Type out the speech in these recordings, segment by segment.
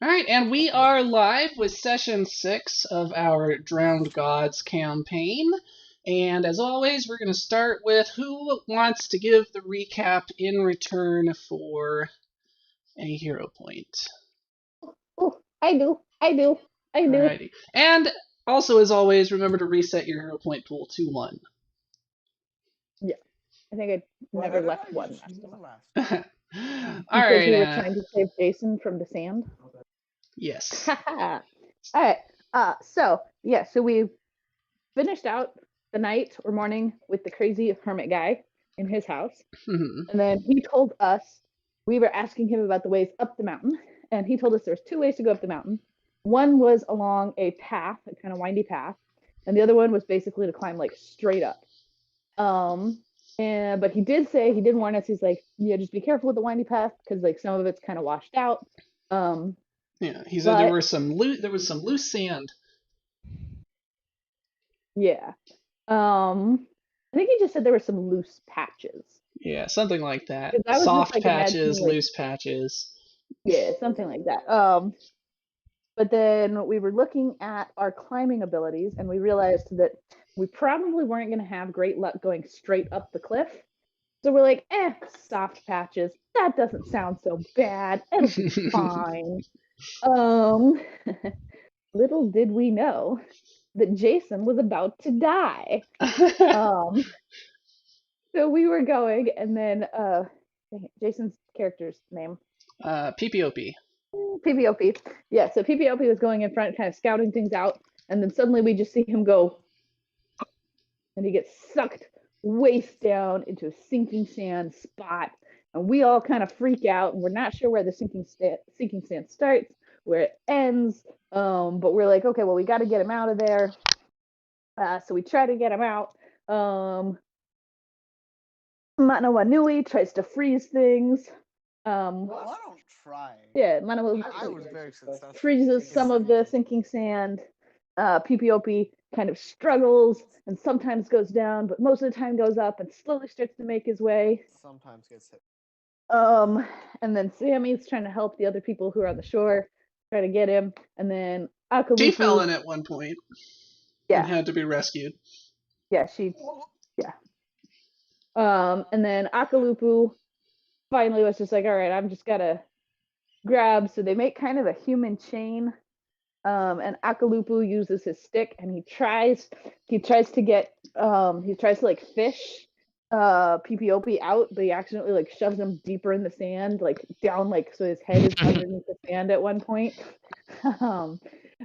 All right, and we are live with session 6 of our Drowned Gods campaign. And as always, we're going to start with who wants to give the recap in return for a hero point. Oh, I do. Alrighty. And also, as always, remember to reset your hero point pool to 1. Yeah. I think I never left one last All because right. we were trying to save Jason from the sand. Yes. All right. So we finished out the night or morning with the crazy hermit guy in his house. Mhm. And then he told us, we were asking him about the ways up the mountain, and he told us there's 2 ways to go up the mountain. One was along a path, a kind of windy path, and the other one was basically to climb like straight up. But he did say, he did warn us, he's like, yeah, just be careful with the windy path because like some of it's kind of washed out. Yeah, he said there was some loose sand. Yeah. I think he just said there were some loose patches. Yeah, something like that. I was Soft just like patches, imagining, like, loose patches. yeah, something like that. But then we were looking at our climbing abilities and we realized that we probably weren't going to have great luck going straight up the cliff. So we're like, soft patches. That doesn't sound so bad. It'll be fine. Little did we know that Jason was about to die. So we were going, and then Jason's character's name. PPOP. PPOP. Yeah, so PPOP was going in front, kind of scouting things out, and then suddenly we just see him go, and he gets sucked waist down into a sinking sand spot, and we all kind of freak out, and we're not sure where the sinking sand starts, where it ends, but we're like, okay, well, we got to get him out of there. So we try to get him out. Manawanui tries to freeze things. Well, I don't try. Yeah, I was very successful. Freezes some of the sinking sand. PPOP kind of struggles and sometimes goes down, but most of the time goes up and slowly starts to make his way. Sometimes gets hit. And then Sammy's trying to help the other people who are on the shore, try to get him, and then Akalupu. She fell in at one point. Yeah. And had to be rescued. Yeah, yeah. And then Akalupu finally was just like, all right, I'm just gotta grab. So they make kind of a human chain. And Akalupu uses his stick and he tries to like fish PPOP out, but he accidentally like shoves him deeper in the sand, like down, like so his head is underneath the sand at one point.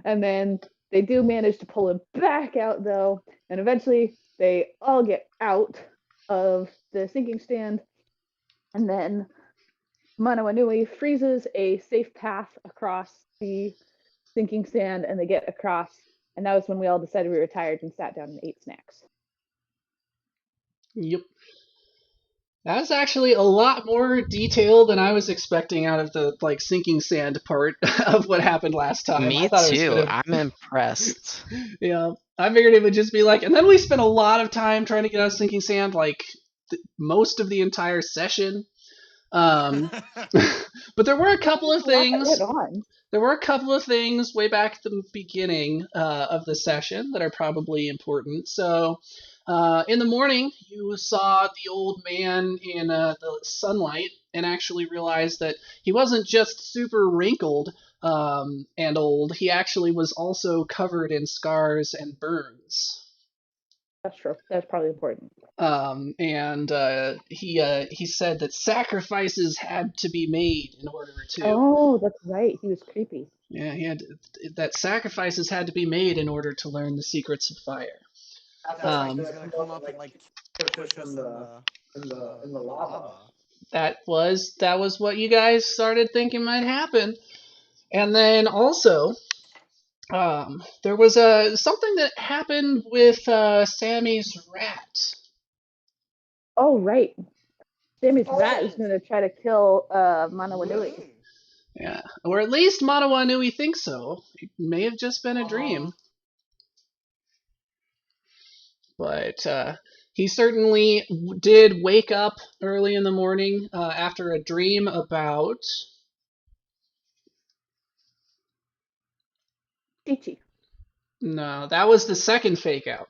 And then they do manage to pull him back out though, and eventually they all get out of the sinking sand, and then Manawanui freezes a safe path across the sinking sand, and they get across, and that was when we all decided we were tired and sat down and ate snacks. Yep. That was actually a lot more detail than I was expecting out of the like sinking sand part of what happened last time. Me I thought too. It was I'm impressed. Yeah, I figured it would just be like, and then we spent a lot of time trying to get out of sinking sand, like most of the entire session. But there were a couple of things. There were a couple of things way back at the beginning of the session that are probably important. So, in the morning, you saw the old man in the sunlight and actually realized that he wasn't just super wrinkled and old. He actually was also covered in scars and burns. That's true. That's probably important. And he said that sacrifices had to be made in order to. Oh, that's right. He was creepy. Yeah, that sacrifices had to be made in order to learn the secrets of fire. He's gonna come up and like push us in the lava. That was what you guys started thinking might happen, and then also. There was something that happened with Sammy's rat. Oh, right. Sammy's rat is going to try to kill Manawanui. Yeah, or at least Manawanui thinks so. It may have just been a dream. But he certainly did wake up early in the morning after a dream about Chi-Chi. No, that was the second fake out.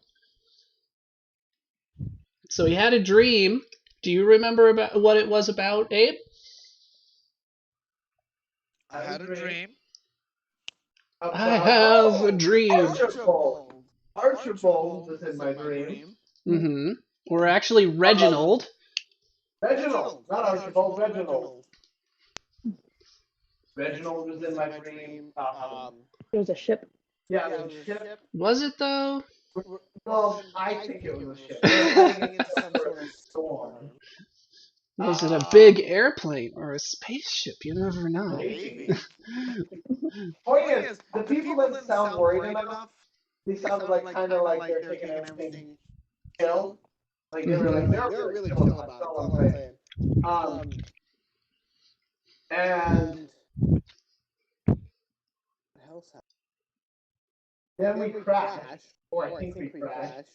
So he had a dream. Do you remember about what it was about, Abe? I had a dream. I have a dream. Archibald. Archibald was in my dream. Mm-hmm. Or actually, Reginald. Reginald, not Archibald. Reginald. Reginald was in my dream. There was a ship. Yeah, it was a ship. Was it though? Well, I think it was a ship. We're heading into some sort of storm. Was it a big airplane or a spaceship? You never know. Maybe. Point is, the people didn't sound worried enough. They sounded like kind of like they're taking everything chill. Like they were like they're really chill about it. That's all I'm saying. And what else happened? Then we crashed, or I think we crashed.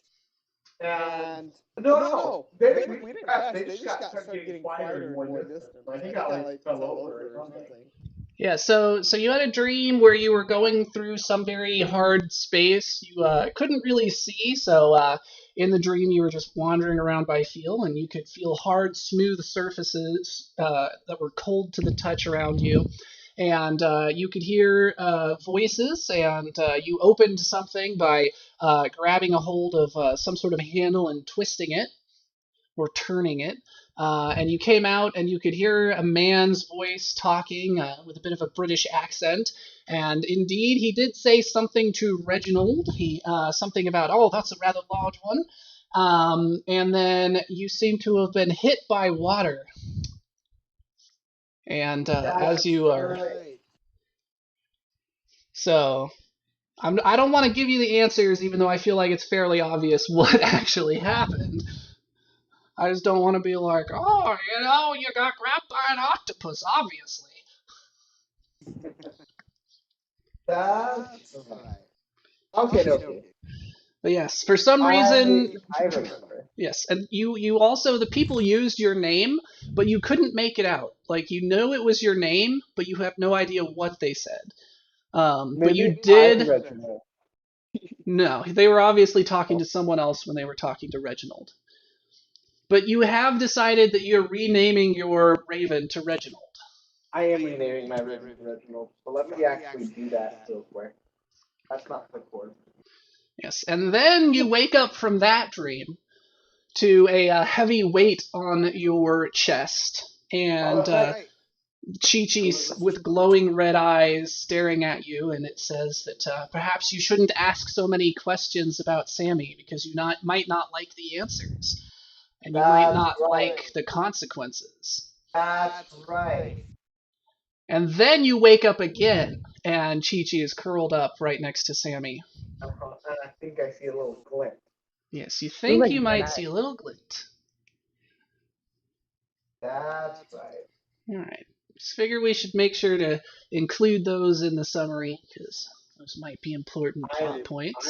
And no, we didn't crash. They just started getting quieter and more distant. I think I like fell over or something. Yeah, so you had a dream where you were going through some very hard space. You couldn't really see, so in the dream you were just wandering around by feel, and you could feel hard, smooth surfaces that were cold to the touch around you. And you could hear voices, and you opened something by grabbing a hold of some sort of handle and twisting it, or turning it. And you came out and you could hear a man's voice talking with a bit of a British accent. And indeed, he did say something to Reginald. Something about, oh, that's a rather large one. And then you seem to have been hit by water. And as you are... Right. So... I don't want to give you the answers, even though I feel like it's fairly obvious what actually happened. I just don't want to be like, oh, you got grabbed by an octopus, obviously. That's right. Okay. But yes, for some reason... I remember. Yes, and you also, the people used your name, but you couldn't make it out. Like, you know it was your name, but you have no idea what they said. But you did... No, they were obviously talking to someone else when they were talking to Reginald. But you have decided that you're renaming your raven to Reginald. I am renaming my raven to Reginald, but let me actually do that real quick. That's not the cord. Yes, and then you wake up from that dream to a heavy weight on your chest, and Chi-Chi's with glowing red eyes staring at you, and it says that perhaps you shouldn't ask so many questions about Sammy because you might not like the answers. And you might not like the consequences. That's right. And then you wake up again, and Chi-Chi is curled up right next to Sammy. And I think I see a little glint. Yes, you think you might see a little glint. That's right. Alright. Just figure we should make sure to include those in the summary, because those might be important plot points.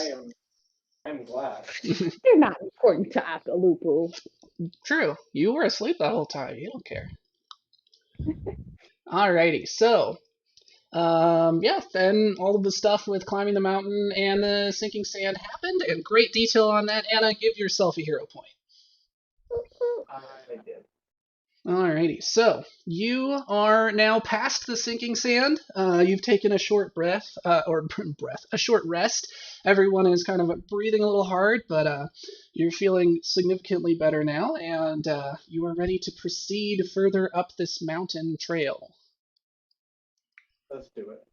I'm glad. They're not important to Akalupu. True. You were asleep that whole time. You don't care. Alrighty, so... then all of the stuff with climbing the mountain and the sinking sand happened, and great detail on that. Anna, give yourself a hero point. I did. Alrighty, so you are now past the sinking sand. You've taken a short a short rest. Everyone is kind of breathing a little hard, but you're feeling significantly better now, and you are ready to proceed further up this mountain trail. Let's do it.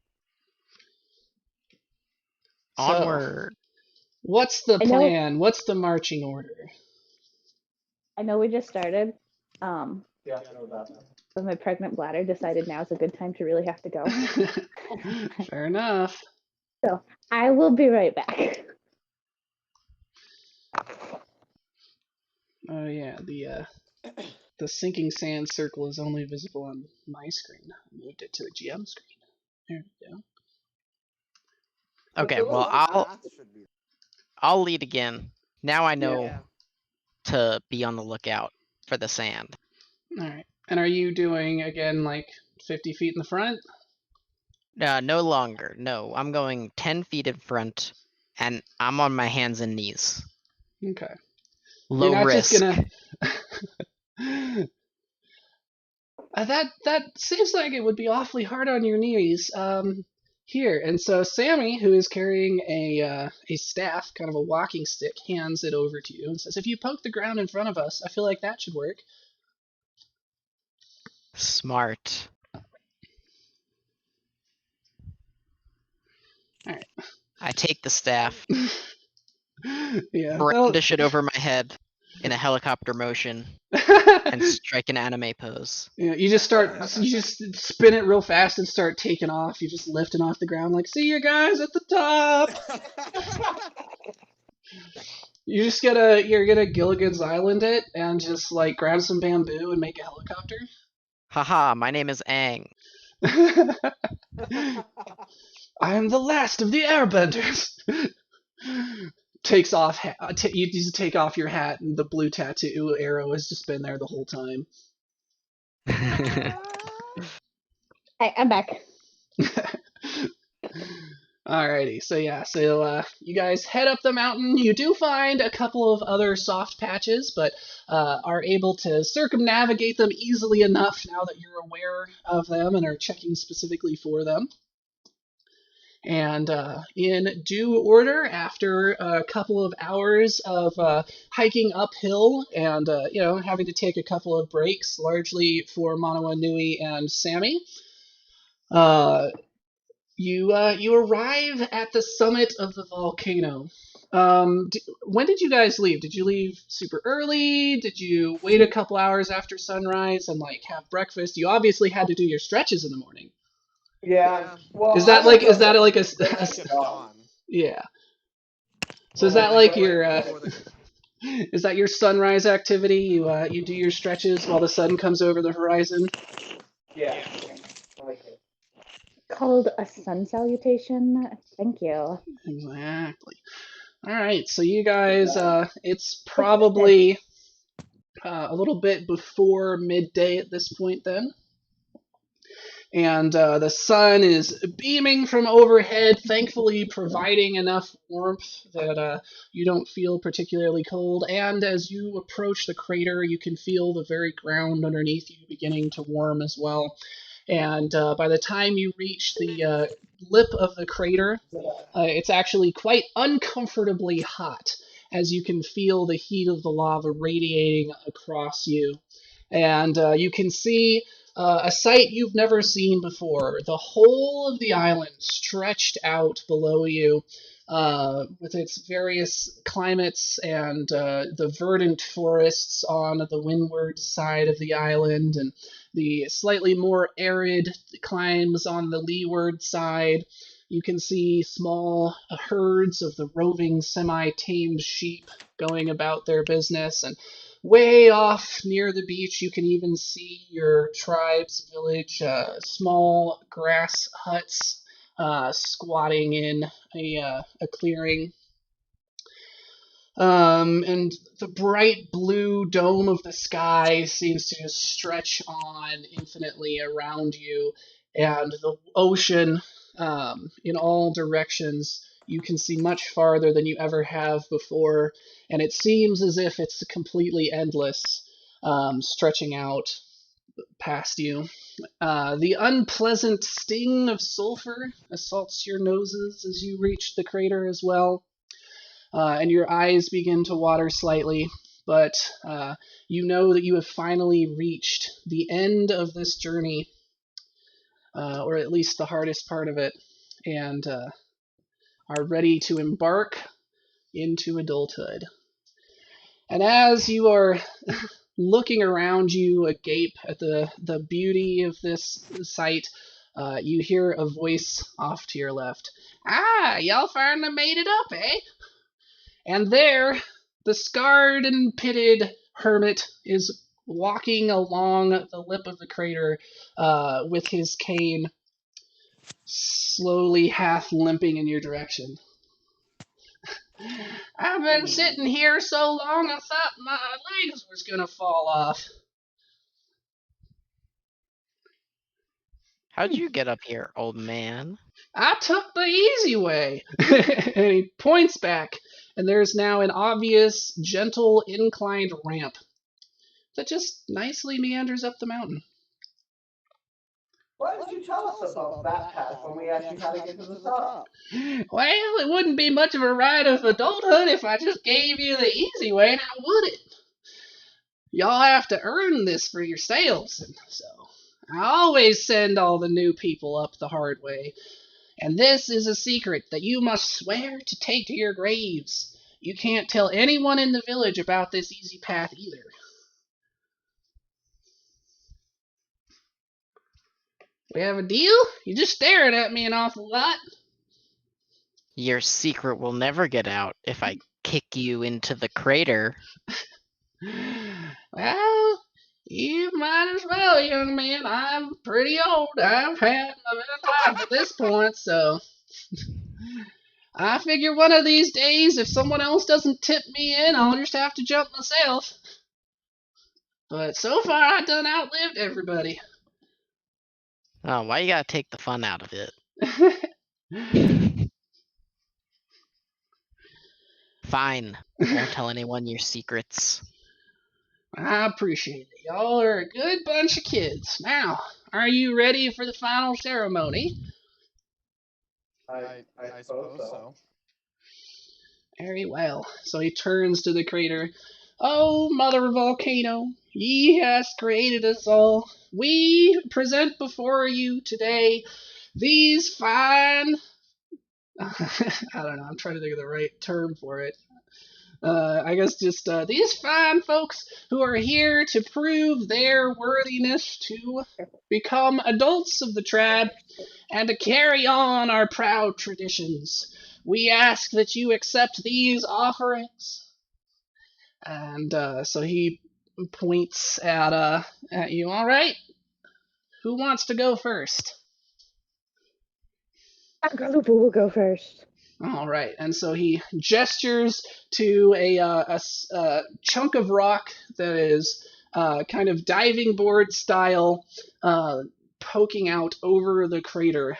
Onward. So, what's the plan? What's the marching order? I know we just started. Yeah, I know that. But my pregnant bladder decided now's a good time to really have to go. Fair enough. So I will be right back. Oh yeah, the sinking sand circle is only visible on my screen. I moved it to the GM screen. There we go. Okay, well I'll lead again. Now I know to be on the lookout for the sand. All right. And are you doing again like 50 feet in the front? No longer. No, I'm going 10 feet in front, and I'm on my hands and knees. Okay. Low You're not risk. just gonna. That seems like it would be awfully hard on your knees. Here, and so Sammy, who is carrying a staff, kind of a walking stick, hands it over to you and says, "If you poke the ground in front of us, I feel like that should work." Smart. All right. I take the staff, Yeah. brandish it over my head in a helicopter motion, and strike an anime pose. Yeah, you just spin it real fast and start taking off. You're just lifting off the ground like, "See you guys at the top." You're gonna Gilligan's Island it and just like grab some bamboo and make a helicopter. Haha, my name is Aang. I am the last of the airbenders. Takes off. You just take off your hat, and the blue tattoo arrow has just been there the whole time. Hey, I'm back. Alrighty, so you guys head up the mountain. You do find a couple of other soft patches, but are able to circumnavigate them easily enough now that you're aware of them and are checking specifically for them. And in due order, after a couple of hours of hiking uphill and having to take a couple of breaks, largely for Manawa Nui and Sammy, you arrive at the summit of the volcano. When did you guys leave? Did you leave super early? Did you wait a couple hours after sunrise and like have breakfast? You obviously had to do your stretches in the morning. Yeah. Well, is that like a dawn? yeah? So is that like your is that your sunrise activity? You do your stretches while the sun comes over the horizon. Yeah. I like it. Called a sun salutation. Thank you. Exactly. All right, so you guys, it's probably a little bit before midday at this point then. And the sun is beaming from overhead, thankfully providing enough warmth that you don't feel particularly cold. And as you approach the crater, you can feel the very ground underneath you beginning to warm as well. And by the time you reach the lip of the crater, it's actually quite uncomfortably hot, as you can feel the heat of the lava radiating across you. And you can see a sight you've never seen before. The whole of the island stretched out below you, with its various climates and the verdant forests on the windward side of the island, and the slightly more arid climes on the leeward side. You can see small herds of the roving semi-tamed sheep going about their business, and way off near the beach, you can even see your tribe's village, small grass huts squatting in a clearing. And the bright blue dome of the sky seems to just stretch on infinitely around you, and the ocean in all directions. You can see much farther than you ever have before, and it seems as if it's completely endless, stretching out past you. The unpleasant sting of sulfur assaults your noses as you reach the crater as well, and your eyes begin to water slightly, but you know that you have finally reached the end of this journey, or at least the hardest part of it, and are ready to embark into adulthood. And as you are looking around you, agape at the beauty of this sight, you hear a voice off to your left. "Ah, y'all finally made it up, eh?" And there, the scarred and pitted hermit is walking along the lip of the crater with his cane, slowly half limping in your direction. "I've been sitting here so long I thought my legs was gonna fall off." How'd you get up here, old man? I took the easy way. And he points back, and there's now an obvious, gentle, inclined ramp that just nicely meanders up the mountain. Why did you tell us about that path when we asked you how to get to the top? Well, it wouldn't be much of a ride of adulthood if I just gave you the easy way, now would it? Y'all have to earn this for yourselves, and so I always send all the new people up the hard way. And this is a secret that you must swear to take to your graves. You can't tell anyone in the village about this easy path either. We have a deal? You're just staring at me an awful lot. Your secret will never get out if I kick you into the crater. Well, you might as well, young man. I'm pretty old. I've had a bit of time at this point, so I figure one of these days, if someone else doesn't tip me in, I'll just have to jump myself. But so far, I done outlived everybody. Oh, why you gotta take the fun out of it? Fine. Won't tell anyone your secrets. I appreciate it. Y'all are a good bunch of kids. Now, are you ready for the final ceremony? I suppose so. Very well. So he turns to the crater. Oh, mother volcano, ye hast created us all. We present before you today these fine... I don't know, I'm trying to think of the right term for it. I guess just these fine folks who are here to prove their worthiness to become adults of the tribe and to carry on our proud traditions. We ask that you accept these offerings. And so he points at you. All right, who wants to go first? Galupa will go first. All right, and so he gestures to a chunk of rock that is kind of diving board style, poking out over the crater.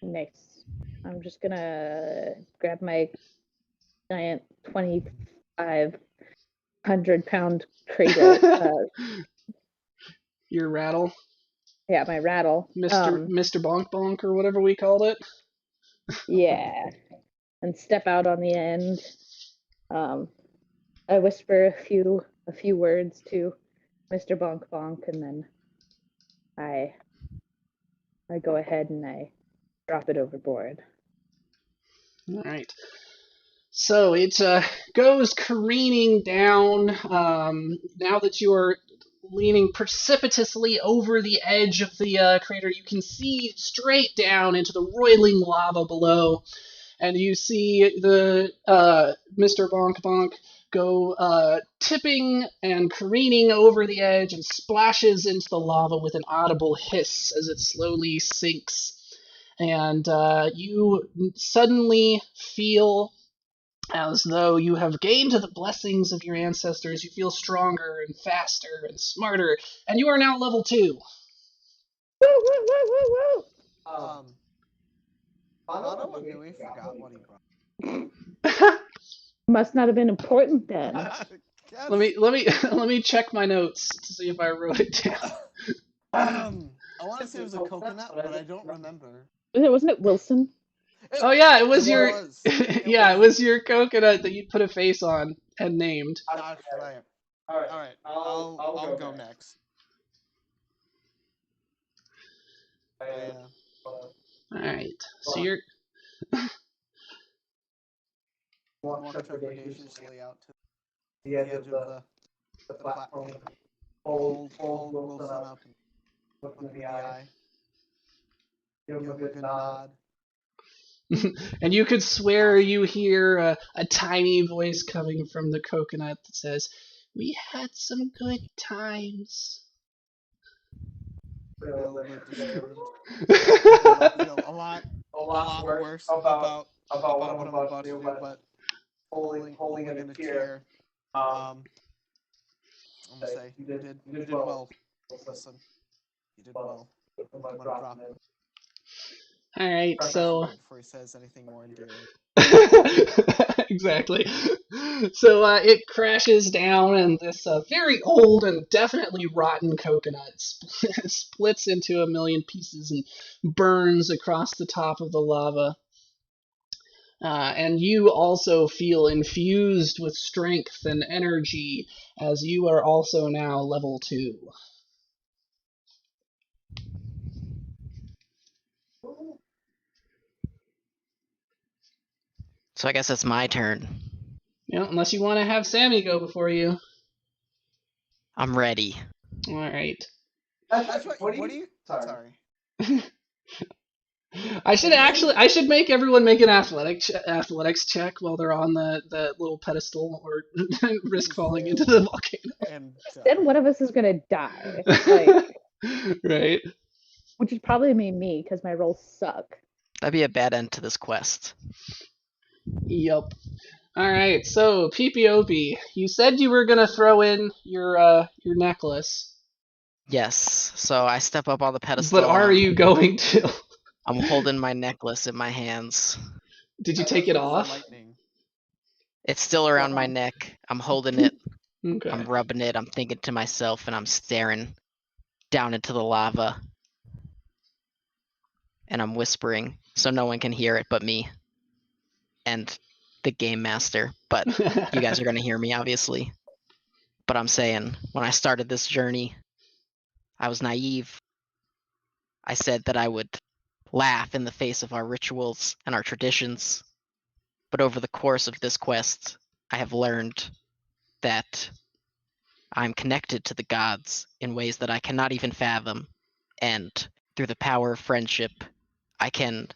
Nice. I'm just gonna grab my giant 2,500-pound cradle. Your rattle. Yeah, my rattle. Mr. Bonk Bonk or whatever we called it. Yeah. And step out on the end. I whisper a few words to Mr. Bonk Bonk, and then I go ahead and I drop it overboard. All right. So it goes careening down. Now that you are leaning precipitously over the edge of the crater, you can see straight down into the roiling lava below, and you see the Mr. Bonk Bonk go tipping and careening over the edge and splashes into the lava with an audible hiss as it slowly sinks. And you suddenly feel as though you have gained the blessings of your ancestors. You feel stronger and faster and smarter, and you are now level 2. Woo, woo, woo, woo, woo! Bono maybe forgot what he brought. Must not have been important then. let me check my notes to see if I wrote it down. I want to say it was a coconut, but I don't remember. Wasn't it Wilson? Oh yeah, it was your coconut that you put a face on and named. That's right. All right. I'll go next. All right. So you're. Walk trepidatiously out to the edge of the platform. Hold Wilson up and look him in the eye. Give him a good nod. And you could swear you hear a tiny voice coming from the coconut that says, "We had some good times." A lot worse about what I'm about to do, but holding it in a chair. I'm gonna say you did well. Listen, you did well. I'm gonna drop him. All right, so Before he says anything more endearing. exactly. So it crashes down, and this very old and definitely rotten coconut splits into a million pieces and burns across the top of the lava. And you also feel infused with strength and energy, as you are also now level 2. So I guess it's my turn. Yeah, unless you want to have Sammy go before you. I'm ready. All right. That's what are you? Sorry. I should make everyone make an athletics check while they're on the little pedestal or risk falling into the volcano. And Then one of us is gonna die, like, right. which is probably me because my rolls suck. That'd be a bad end to this quest. Yup. All right. So PPOP, you said you were gonna throw in your necklace. Yes. So I step up on the pedestal. But are you going to? I'm holding my necklace in my hands. Did you take it off? Lightning. It's still around my neck. I'm holding it. Okay. I'm rubbing it. I'm thinking to myself, and I'm staring down into the lava. And I'm whispering, so no one can hear it but me. And the game master. But you guys are going to hear me, obviously. But I'm saying, when I started this journey, I was naive. I said that I would laugh in the face of our rituals and our traditions. But over the course of this quest, I have learned that I'm connected to the gods in ways that I cannot even fathom. And through the power of friendship, I can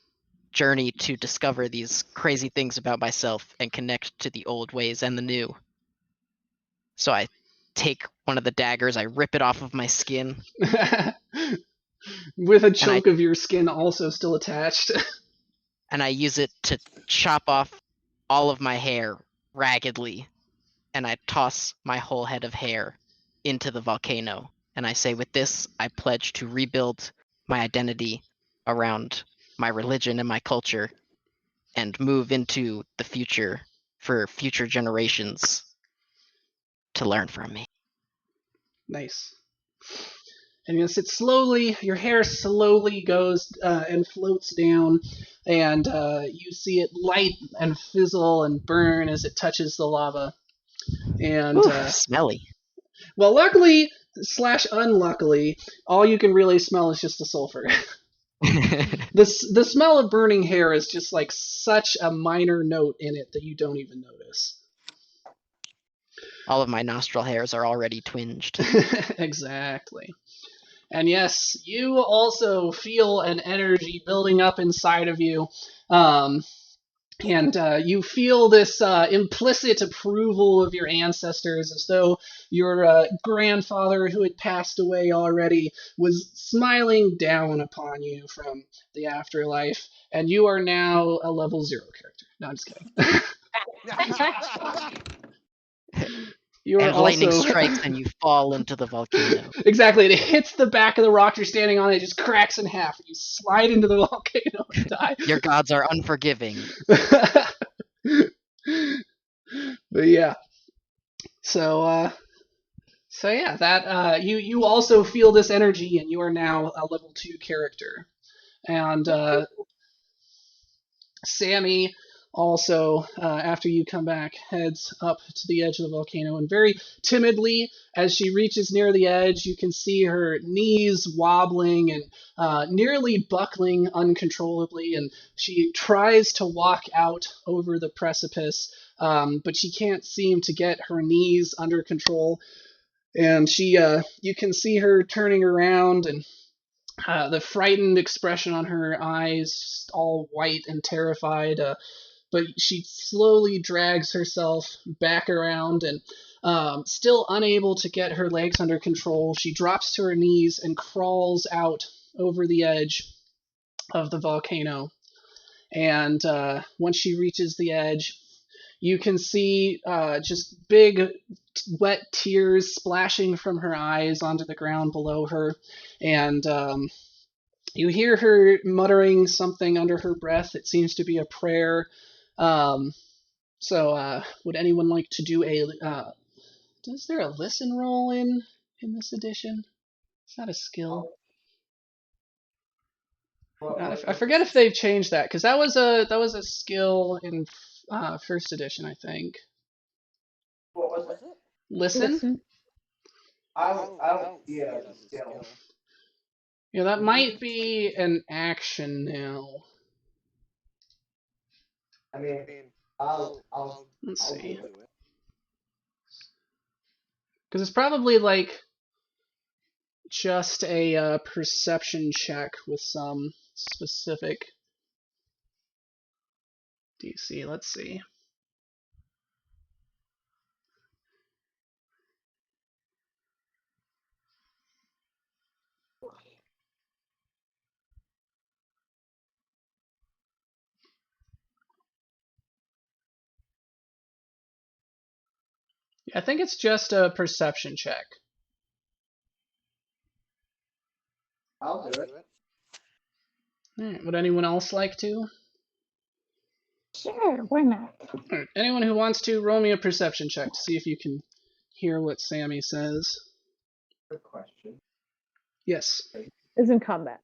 journey to discover these crazy things about myself and connect to the old ways and the new. So I take one of the daggers, I rip it off of my skin. With a chunk of your skin also still attached. And I use it to chop off all of my hair raggedly. And I toss my whole head of hair into the volcano. And I say, with this, I pledge to rebuild my identity around my religion and my culture and move into the future for future generations to learn from me. Nice. And you sit slowly, your hair slowly goes and floats down, and you see it light and fizzle and burn as it touches the lava. And smelly. Well, luckily / unluckily, all you can really smell is just the sulfur. The smell of burning hair is just like such a minor note in it that you don't even notice. All of my nostril hairs are already twinged. Exactly. And yes, you also feel an energy building up inside of you. And you feel this implicit approval of your ancestors, as though your grandfather, who had passed away already, was smiling down upon you from the afterlife, and you are now a level 0 character. No, I'm just kidding. You are and lightning strikes and you fall into the volcano. Exactly. It hits the back of the rock you're standing on, and it just cracks in half. You slide into the volcano and die. Your gods are unforgiving. But yeah. So yeah, that you also feel this energy, and you are now a level 2 character. And Sammy also, after you come back, heads up to the edge of the volcano, and very timidly, as she reaches near the edge, you can see her knees wobbling and nearly buckling uncontrollably, and she tries to walk out over the precipice, but she can't seem to get her knees under control, and you can see her turning around, and the frightened expression on her eyes, just all white and terrified, but she slowly drags herself back around, and still unable to get her legs under control, she drops to her knees and crawls out over the edge of the volcano. And once she reaches the edge, you can see just big wet tears splashing from her eyes onto the ground below her, and you hear her muttering something under her breath. It seems to be a prayer. So would anyone like to do a is there a listen roll in this edition? Is that a skill? I forget if they've changed that, because that was a skill in first edition, I think. What was it? Listen? I don't see it as a skill. Yeah, that might be an action now. I mean, I'll Let's see. do it. Because it's probably like just a perception check with some specific DC. Let's see. Yeah, I think it's just a perception check. I'll do it. Alright, would anyone else like to? Sure, why not? Alright, anyone who wants to, roll me a perception check to see if you can hear what Sammy says. Good question. Yes. Is in combat.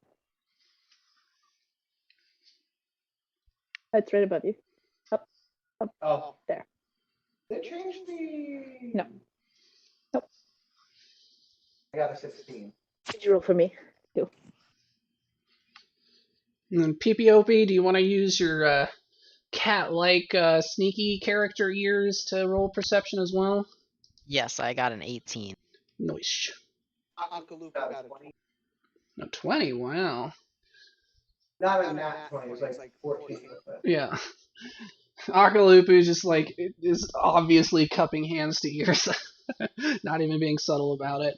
That's right above you. Up, Oh, there. they changed the. No. Nope. I got a 16. Did you roll for me? Too. And then PPOP, do you want to use your cat-like sneaky character ears to roll perception as well? Yes, I got an 18. Nice. Uncle Luke got a 20. A 20, wow. Not a nat 20, it was like 14. Yeah. Akalupu just like is obviously cupping hands to ears, not even being subtle about it.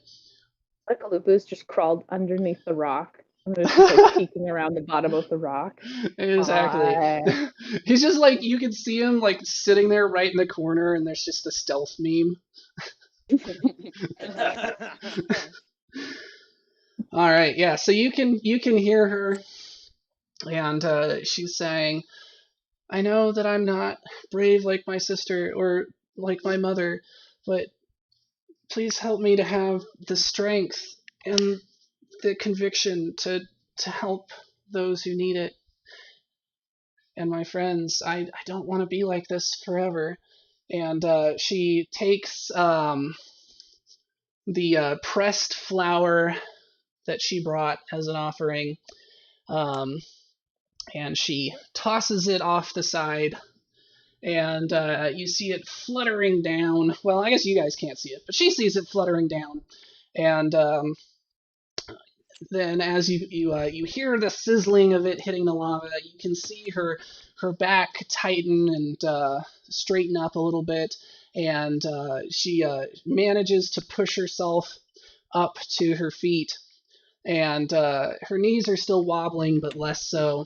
Akalupu's just crawled underneath the rock. And was just like peeking around the bottom of the rock. Exactly. He's just like, you can see him like sitting there right in the corner, and there's just a stealth meme. All right, yeah. So you can hear her, and she's saying, "I know that I'm not brave like my sister or like my mother, but please help me to have the strength and the conviction to help those who need it. And my friends, I don't want to be like this forever." And she takes the pressed flour that she brought as an offering, and she tosses it off the side, and you see it fluttering down. Well, I guess you guys can't see it, but she sees it fluttering down, and then as you hear the sizzling of it hitting the lava, you can see her back tighten and straighten up a little bit, and she manages to push herself up to her feet, and her knees are still wobbling, but less so.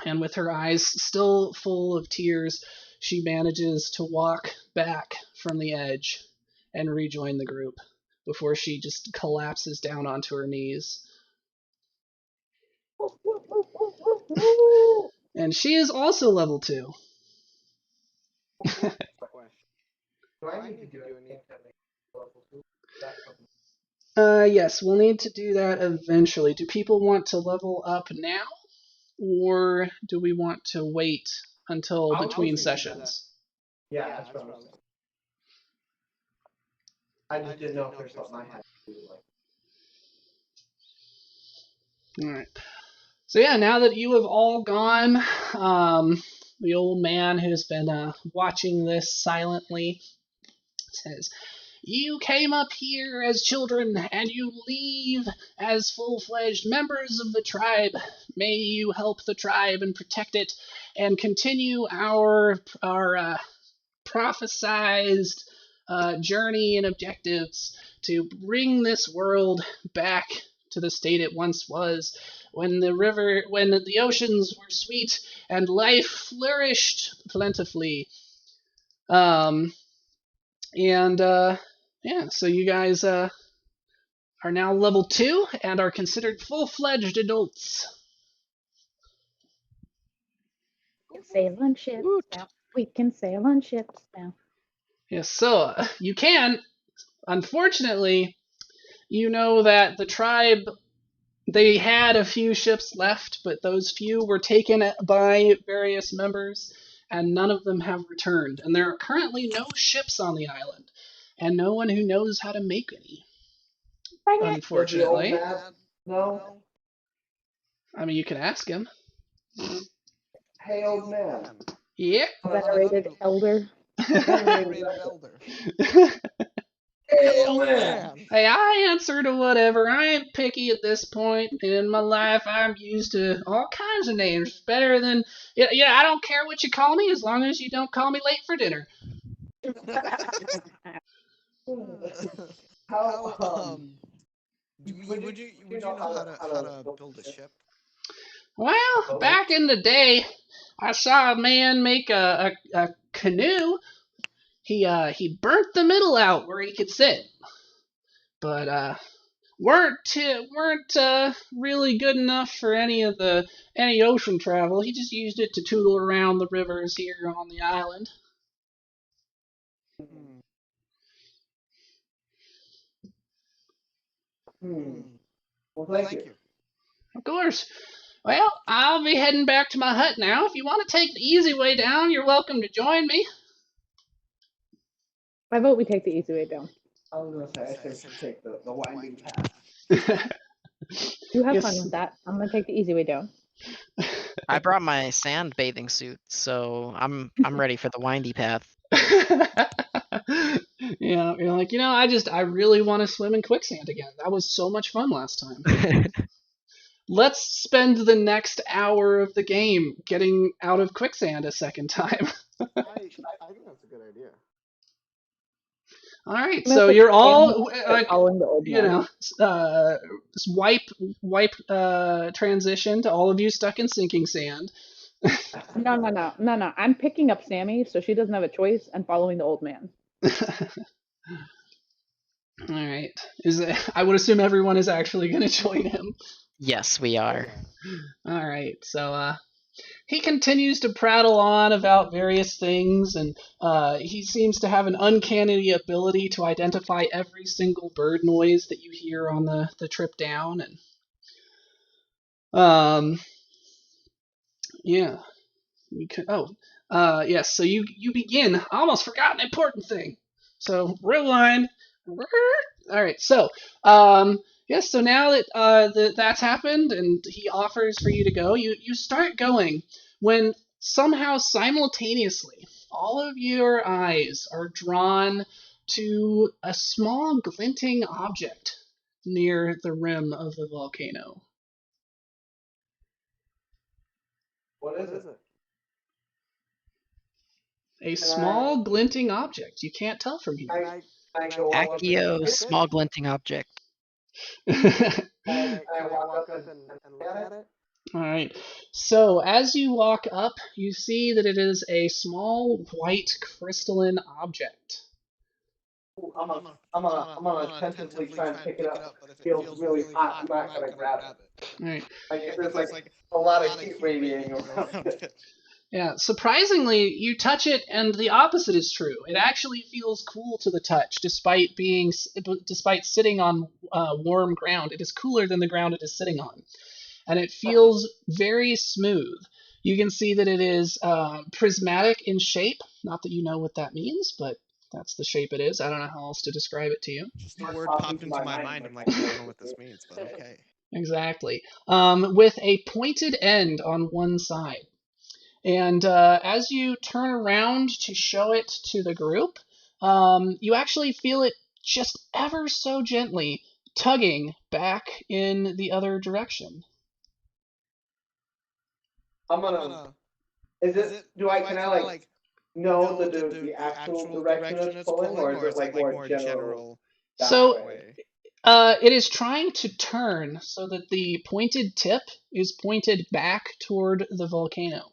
And with her eyes still full of tears, she manages to walk back from the edge and rejoin the group before she just collapses down onto her knees. And she is also level 2. Do I need to do anything to make level 2? Yes, we'll need to do that eventually. Do people want to level up now, or do we want to wait until between sessions? Yeah, that's what I was saying. I just didn't know if there's something I had to do. Alright. So yeah, now that you have all gone, the old man who's been watching this silently says, "You came up here as children, and you leave as full-fledged members of the tribe. May you help the tribe and protect it, and continue our prophesized journey and objectives to bring this world back to the state it once was, when the oceans were sweet and life flourished plentifully. Yeah, so you guys are now level 2 and are considered full-fledged adults. We can sail on ships now. We can sail on ships now. Yes, so you can. Unfortunately, you know that the tribe, they had a few ships left, but those few were taken by various members, and none of them have returned. And there are currently no ships on the island, and no one who knows how to make any. Unfortunately. No. I mean, you can ask him. Hey, old man. Yeah. Venerated elder. Venerated elder. Hey, old man. Hey, I answer to whatever. I ain't picky at this point in my life. I'm used to all kinds of names. Better than... Yeah, I don't care what you call me as long as you don't call me late for dinner. Would you know how to build a ship? Well, back in the day, I saw a man make a canoe. He burnt the middle out where he could sit, but weren't really good enough for any ocean travel. He just used it to tootle around the rivers here on the island. Well, thank you. Of course. Well, I'll be heading back to my hut now. If you want to take the easy way down, you're welcome to join me. I vote we take the easy way down. I was going to say, I should take the winding path. You have fun with that. I'm going to take the easy way down. I brought my sand bathing suit, so I'm ready for the windy path. Yeah, you're like, I really want to swim in quicksand again. That was so much fun last time. Let's spend the next hour of the game getting out of quicksand a second time. I think that's a good idea. All right, so you're all, wipe transition to all of you stuck in sinking sand. No. I'm picking up Sammy so she doesn't have a choice and following the old man. All right. I would assume everyone is actually going to join him. Yes, we are. All right. So he continues to prattle on about various things, and he seems to have an uncanny ability to identify every single bird noise that you hear on the trip down. And yeah. Yes. So you begin. I almost forgot an important thing. So rewind. All right. So yes. So now that that's happened, and he offers for you to go, you start going when somehow simultaneously all of your eyes are drawn to a small glinting object near the rim of the volcano. What is it? A small glinting object. You can't tell from here. Accio, small glinting object. Can I walk up and look at it? All right. So as you walk up, you see that it is a small white crystalline object. I'm gonna tentatively try and pick it up, but if it feels really hot, I'm not gonna grab it. All right. Like there's like a lot of heat radiating around it. Yeah, surprisingly, you touch it, and the opposite is true. It actually feels cool to the touch, despite sitting on warm ground. It is cooler than the ground it is sitting on, and it feels very smooth. You can see that it is prismatic in shape. Not that you know what that means, but that's the shape it is. I don't know how else to describe it to you. Just the word popped into my mind. I'm like, I don't know what this means, but okay. Exactly. With a pointed end on one side. And as you turn around to show it to the group, you actually feel it just ever so gently tugging back in the other direction. I'm gonna. Can I know the actual direction it's pulling, or is it like more general? So it is trying to turn so that the pointed tip is pointed back toward the volcano.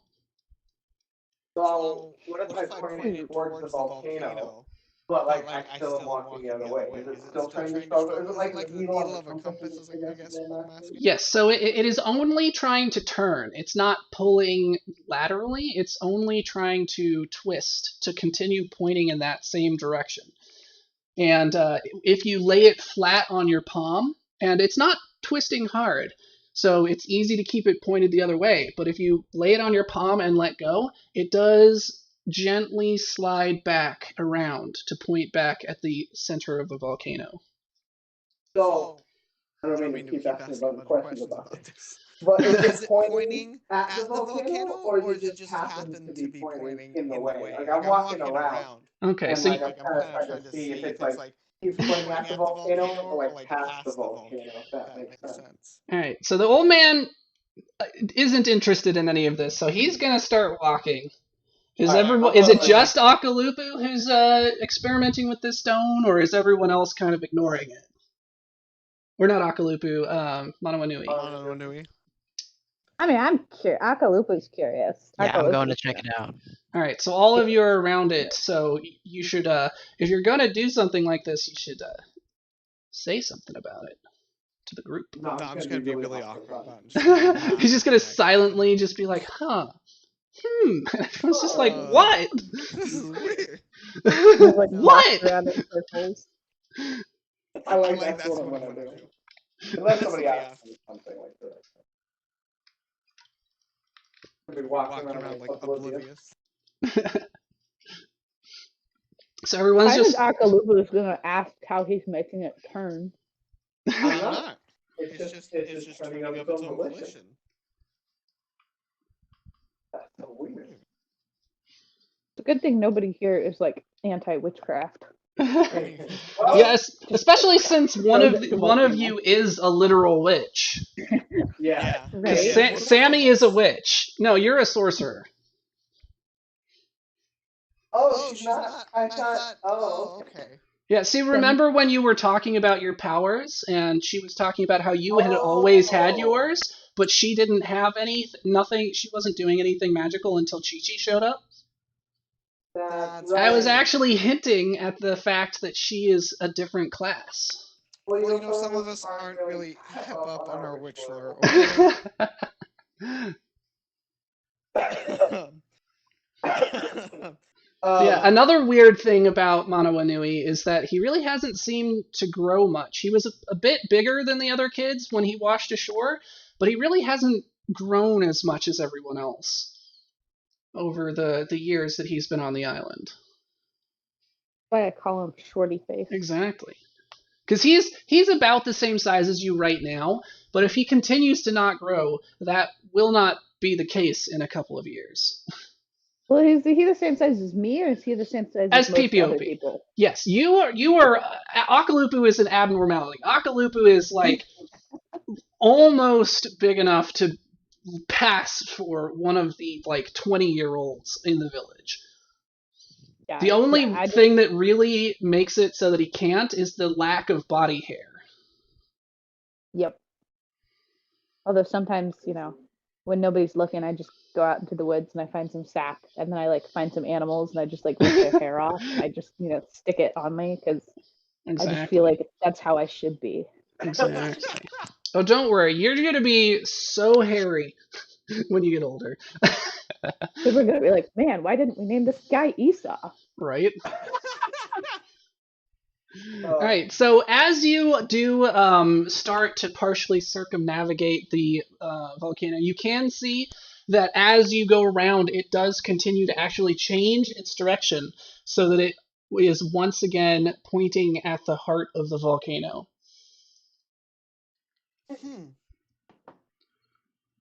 So what if I point it towards the volcano, but like I still am walking the other way? Is it still trying to spell? Is it like the needle of a compass? I guess is what I'm asking. Yes, so it is only trying to turn. It's not pulling laterally. It's only trying to twist to continue pointing in that same direction. And if you lay it flat on your palm, and it's not twisting hard, so it's easy to keep it pointed the other way. But if you lay it on your palm and let go, it does gently slide back around to point back at the center of the volcano. So I don't mean to keep asking about questions about this. But is it pointing at the volcano, or is it just happen to be pointing in the way? Like I'm walking around. Okay, and so like I'm kind of trying to see if it's like keeps pointing at the volcano or like past the volcano. If that makes sense. All right, so the old man isn't interested in any of this, so he's gonna start walking. Is it just Akalupu who's experimenting with this stone, or is everyone else kind of ignoring it? Or not Akalupu, Manawanui. Manawanui. I mean, I'm curious. Akalupu's curious. Yeah, I'm going to check it out. All right, so all of you are around it. So you should, if you're gonna do something like this, you should say something about it to the group. No, I'm just gonna be really awkward. He's just gonna silently just be like, "Huh, Everyone's just like, "What? This is weird." Like, What? around in circles. I like that's what I'm gonna do. Unless somebody asks me something like that. Be walking around like oblivious. So everyone's I just. think Akalupu is gonna ask how he's making it turn. I'm not. It's just turning of its own volition. That's so weird. It's a good thing nobody here is like anti-witchcraft. Yes, especially since one of you is a literal witch. Yeah. Right. Sammy is a witch. No, you're a sorcerer. Oh, she's not. I thought. Oh, okay. Yeah, see, remember when you were talking about your powers, and she was talking about how you had always had yours, but she didn't have nothing, she wasn't doing anything magical until Chi-Chi showed up? That's I was actually hinting at the fact that she is a different class. Well, you know, some of us aren't really hip up on our witch lore. Yeah, another weird thing about Manawanui is that he really hasn't seemed to grow much. He was a bit bigger than the other kids when he washed ashore, but he really hasn't grown as much as everyone else over the years that he's been on the island. That's why I call him Shorty Face. Exactly. Because he's about the same size as you right now, but if he continues to not grow, that will not be the case in a couple of years. Well, is he the same size as me, or is he the same size as most other people? Yes, you are. Akalupu is an abnormality. Akalupu is like almost big enough to pass for one of the like 20-year-olds in the village. Yeah, the only thing that really makes it so that he can't is the lack of body hair. Yep. Although sometimes, when nobody's looking, I just go out into the woods and I find some sap, and then I like find some animals and I just like rip their hair off. And I just stick it on me because I just feel like that's how I should be. Exactly. Oh, don't worry, you're gonna be so hairy when you get older. Because we're gonna be like, man, why didn't we name this guy Esau? Right. All right, so as you do start to partially circumnavigate the volcano, you can see that as you go around, it does continue to actually change its direction so that it is once again pointing at the heart of the volcano.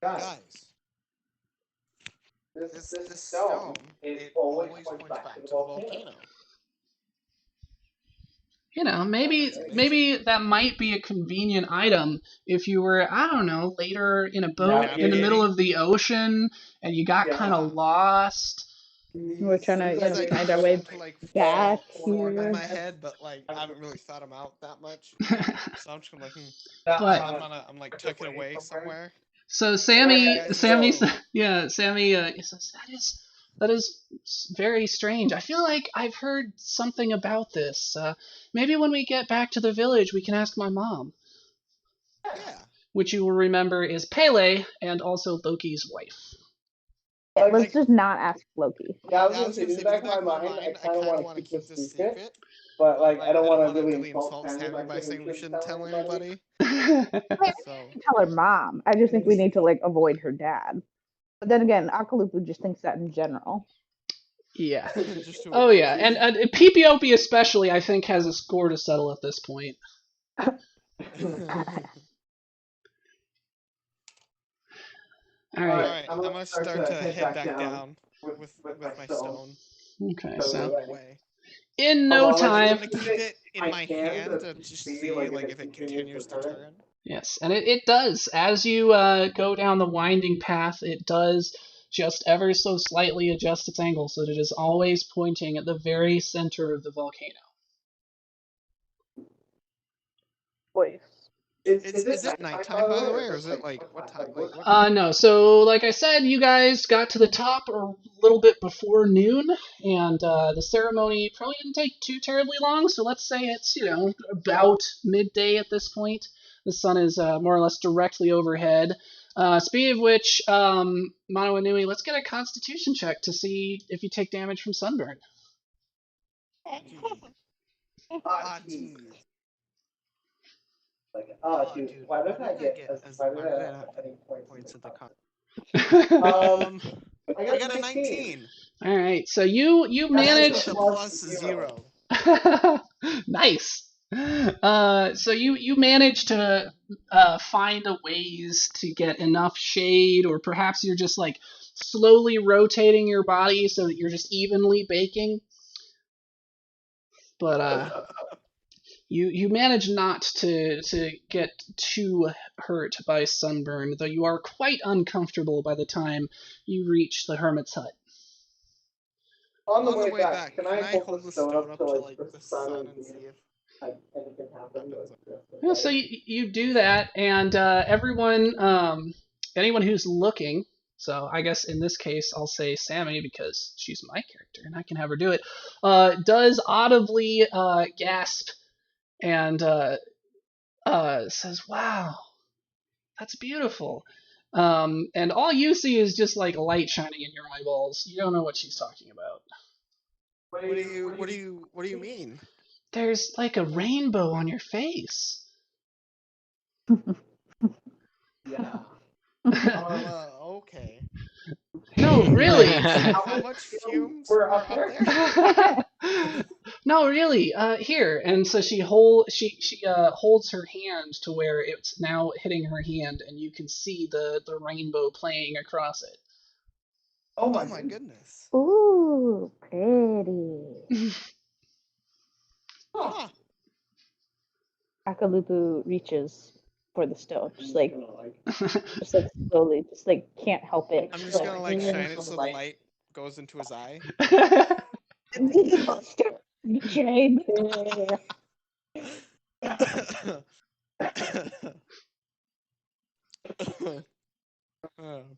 Guys, this stone, it always points back to the volcano. Maybe that might be a convenient item if you were, I don't know, later in a boat in the middle of the ocean and you got kind of lost. We're trying to find our way back here. In my head, but I haven't really thought them out that much. So I'm just gonna I'm tucking away somewhere. So Sammy says that is That is very strange. I feel like I've heard something about this. Maybe when we get back to the village, we can ask my mom. Yeah. Which you will remember is Pele and also Loki's wife. Yeah, let's just not ask Loki. Yeah, I was gonna say, in the back of my mind, I kind of want to keep this secret, but like, I don't want to really insult Sammy by saying we shouldn't tell anybody. So Tell her mom. I just think we need to like avoid her dad. But then again, Akalupu just thinks that in general. Yeah. just to Oh avoid yeah, you. and PPOP especially, I think, has a score to settle at this point. All right. I'm gonna start to head back down with my stone. Okay, So so away. in no I'm time. gonna keep it in my hand to just see like if it continues to turn. Yes, and it does. As you go down the winding path, it does just ever so slightly adjust its angle so that it is always pointing at the very center of the volcano. Voice. Is it nighttime, by the way, or is it like what time? Like what? No. So, like I said, you guys got to the top a little bit before noon, and the ceremony probably didn't take too terribly long. So let's say it's about midday at this point. The sun is more or less directly overhead. Speaking of which, Mono Inui, let's get a Constitution check to see if you take damage from sunburn. Geez. Like, oh, dude, why did I get any points at the con? I got a 19. All right, so you manage with a plus 0. Nice. So you manage to find a ways to get enough shade, or perhaps you're just like slowly rotating your body so that you're just evenly baking. But you manage not to get too hurt by sunburn, though you are quite uncomfortable by the time you reach the hermit's hut. On the way back, can I hold the stone up to like the sun and see if anything happens? Yeah, so you do that, and everyone, anyone who's looking, so I guess in this case I'll say Sammy because she's my character and I can have her do it, does audibly gasp and says, "Wow, that's beautiful." And all you see is just like light shining in your eyeballs. You don't know what she's talking about. What do you mean? There's like a rainbow on your face. Yeah. Okay. No, really. How much fumes are up there? No, really. Here, and so she holds her hand to where it's now hitting her hand, and you can see the rainbow playing across it. Oh my goodness. Ooh, pretty. Huh. Akalupu reaches for the stone, just like slowly, just like can't help it. I'm just gonna like shine it so the light goes into his eye. Shame.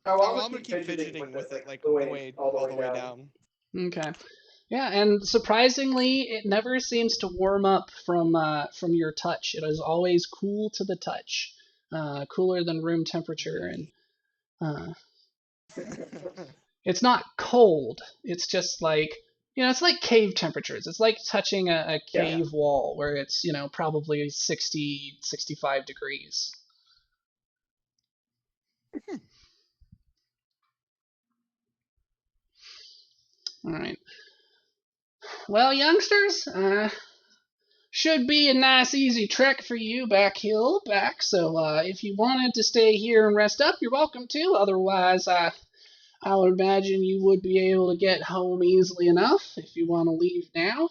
I'm gonna keep fidgeting with it like all the way down. Okay. Yeah, and surprisingly, it never seems to warm up from your touch. It is always cool to the touch, cooler than room temperature, and it's not cold. It's just like it's like cave temperatures. It's like touching a cave wall where it's probably 60, 65 degrees. All right. Well, youngsters, should be a nice, easy trek for you back. So if you wanted to stay here and rest up, you're welcome to. Otherwise, I would imagine you would be able to get home easily enough if you want to leave now.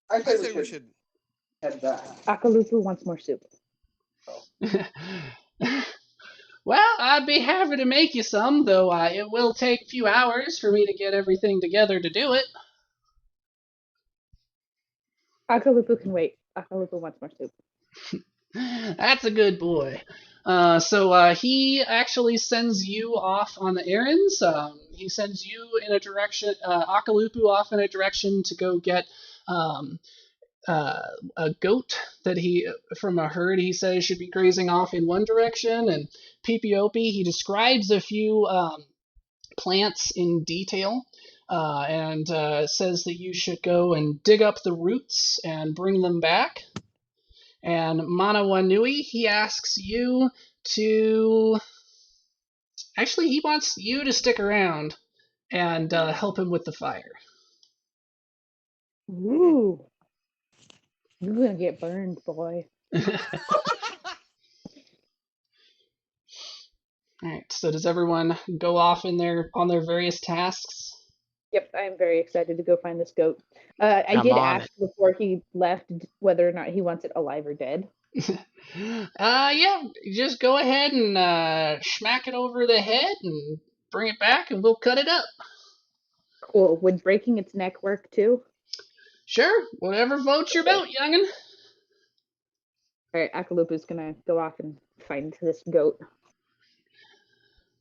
I say we should head back. Akalupu wants more soup. Well, I'd be happy to make you some, though it will take a few hours for me to get everything together to do it. Akalupu can wait. Akalupu wants more soup. That's a good boy. So he actually sends you off on the errands. He sends you in a direction, Akalupu off in a direction to go get a goat that he from a herd he says should be grazing off in one direction, and Pipiopi he describes a few plants in detail. And says that you should go and dig up the roots and bring them back. And Manawanui, he asks you to. Actually, he wants you to stick around and help him with the fire. Ooh. You're gonna get burned, boy. Alright, so does everyone go off on their various tasks? Yep, I'm very excited to go find this goat. I did ask before he left whether or not he wants it alive or dead. Yeah, just go ahead and smack it over the head and bring it back and we'll cut it up. Cool. Would breaking its neck work too? Sure, whatever floats your boat, youngin'. Alright, Akalupu's gonna go off and find this goat.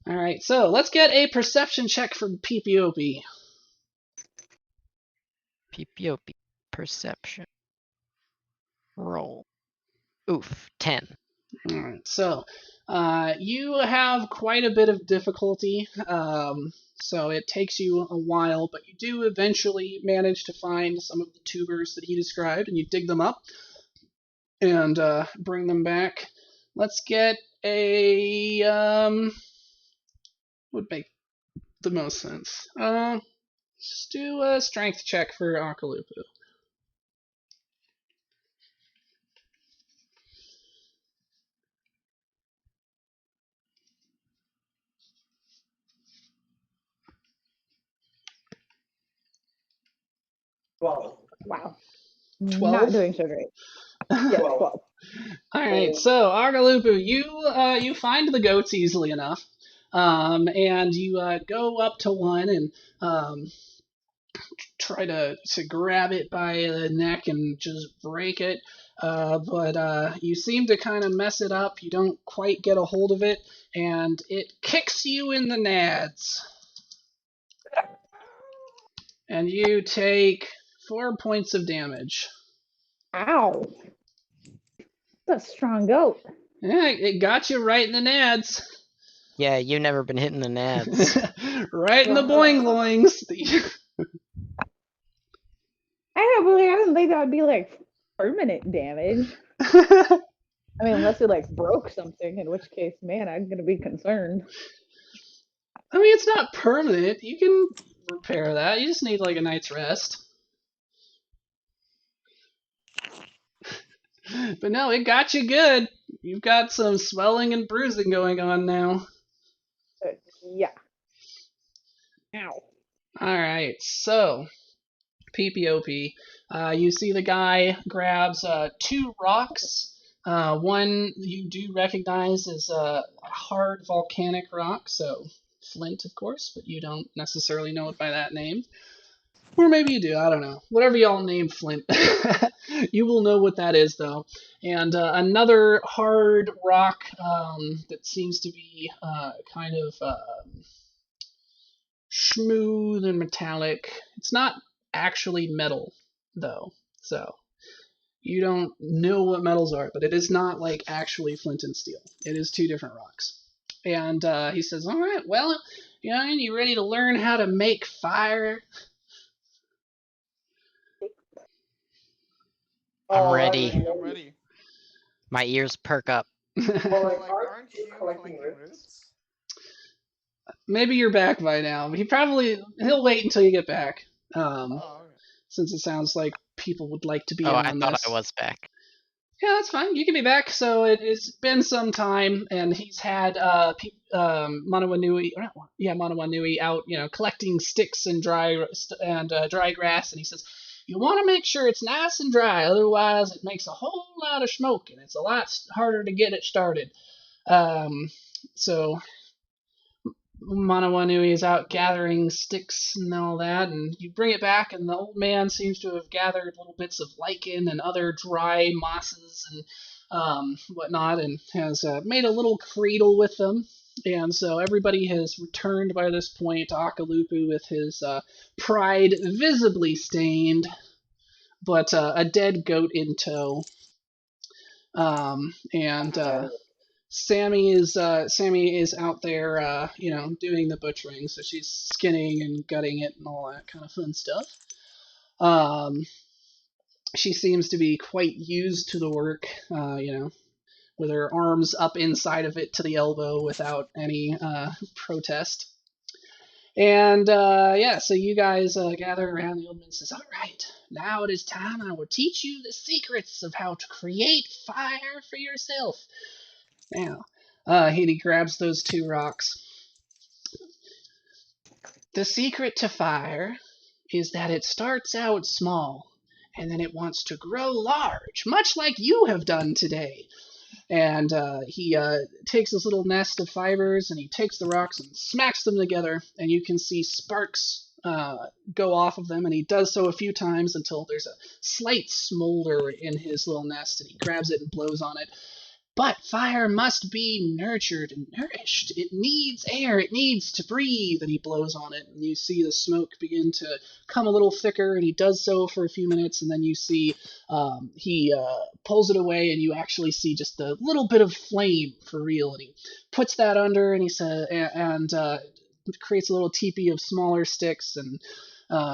Alright, so let's get a perception check for Pipiopi. Pipiopi. Perception. Roll. Oof, 10. Alright, so you have quite a bit of difficulty, so it takes you a while, but you do eventually manage to find some of the tubers that he described, and you dig them up and bring them back. Let's get a would make the most sense. Just do a strength check for Akalupu. Wow. 12? Not doing so great. Yeah, 12. Alright, so Akalupu, you find the goats easily enough. And you go up to one and try to grab it by the neck and just break it. But you seem to kind of mess it up. You don't quite get a hold of it, and it kicks you in the nads. And you take 4 points of damage. Ow. That's a strong goat. Yeah, it got you right in the nads. Yeah, you've never been hitting the nads. Right in the boing loings. I didn't think that would be like permanent damage. I mean, unless it like broke something, in which case, man, I'm gonna be concerned. I mean, it's not permanent. You can repair that. You just need like a night's rest. But no, it got you good. You've got some swelling and bruising going on now. Yeah. Ow. Alright, so PPOP. You see the guy grabs 2 rocks. One you do recognize as a hard volcanic rock, so flint, of course, but you don't necessarily know it by that name. Or maybe you do, I don't know. Whatever y'all name flint. You will know what that is, though. And another hard rock that seems to be kind of smooth and metallic. It's not actually metal, though, so you don't know what metals are, but it is not like actually flint and steel. It is 2 different rocks. And he says, all right, well, you ready to learn how to make fire? I'm ready. I'm ready. My ears perk up. Aren't you collecting roots? Maybe you're back by now. He'll wait until you get back. Okay. Since it sounds like people would like to be in I on thought this. I was back. Yeah, that's fine. You can be back. So it's been some time, and he's had Manawanui out, collecting sticks and dry grass, and he says, you want to make sure it's nice and dry, otherwise it makes a whole lot of smoke, and it's a lot harder to get it started. So Manawanui is out gathering sticks and all that, and you bring it back, and the old man seems to have gathered little bits of lichen and other dry mosses and whatnot, and has made a little cradle with them. And so everybody has returned by this point. Akalupu with his pride visibly stained, but a dead goat in tow. And Sammy is out there, doing the butchering. So she's skinning and gutting it and all that kind of fun stuff. She seems to be quite used to the work, with her arms up inside of it to the elbow without any protest. And so you guys gather around. The old man says, "All right, now it is time. I will teach you the secrets of how to create fire for yourself." Now, he grabs those 2 rocks. The secret to fire is that it starts out small, and then it wants to grow large, much like you have done today. And he takes this little nest of fibers, and he takes the rocks and smacks them together, and you can see sparks go off of them, and he does so a few times until there's a slight smolder in his little nest, and he grabs it and blows on it. But fire must be nurtured and nourished. It needs air. It needs to breathe. And he blows on it, and you see the smoke begin to come a little thicker, and he does so for a few minutes, and then you see he pulls it away, and you actually see just a little bit of flame for real. And he puts that under, and he says, and creates a little teepee of smaller sticks, and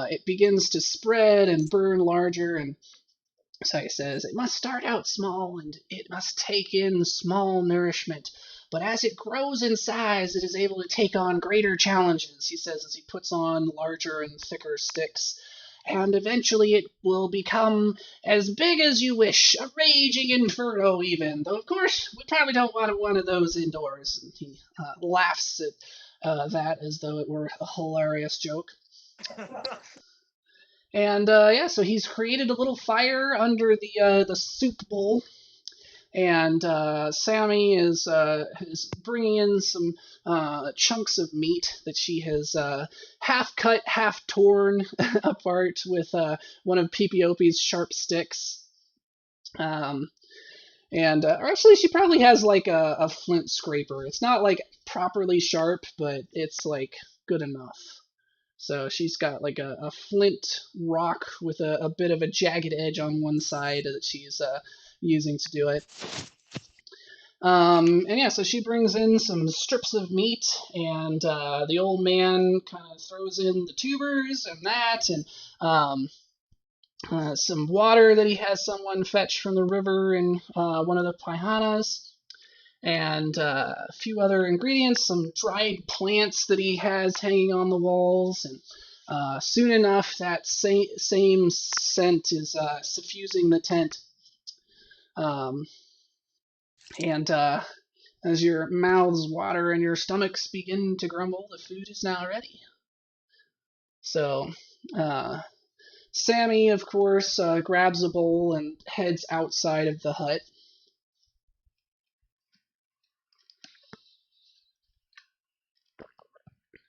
it begins to spread and burn larger. And so he says, it must start out small, and it must take in small nourishment. But as it grows in size, it is able to take on greater challenges, he says, as he puts on larger and thicker sticks. And eventually it will become as big as you wish, a raging inferno even. Though, of course, we probably don't want one of those indoors. And he laughs at that as though it were a hilarious joke. And so he's created a little fire under the soup bowl, and Sammy is bringing in some chunks of meat that she has half cut, half torn apart with one of Pipiopi's sharp sticks. Or actually, she probably has like a flint scraper. It's not like properly sharp, but it's like good enough. So she's got like a flint rock with a bit of a jagged edge on one side that she's using to do it. So she brings in some strips of meat, and the old man kind of throws in the tubers and that, and some water that he has someone fetch from the river in one of the Paihanas. And a few other ingredients, some dried plants that he has hanging on the walls, and soon enough that same scent is suffusing the tent. As your mouths water and your stomachs begin to grumble, the food is now ready. So Sammy, of course, grabs a bowl and heads outside of the hut.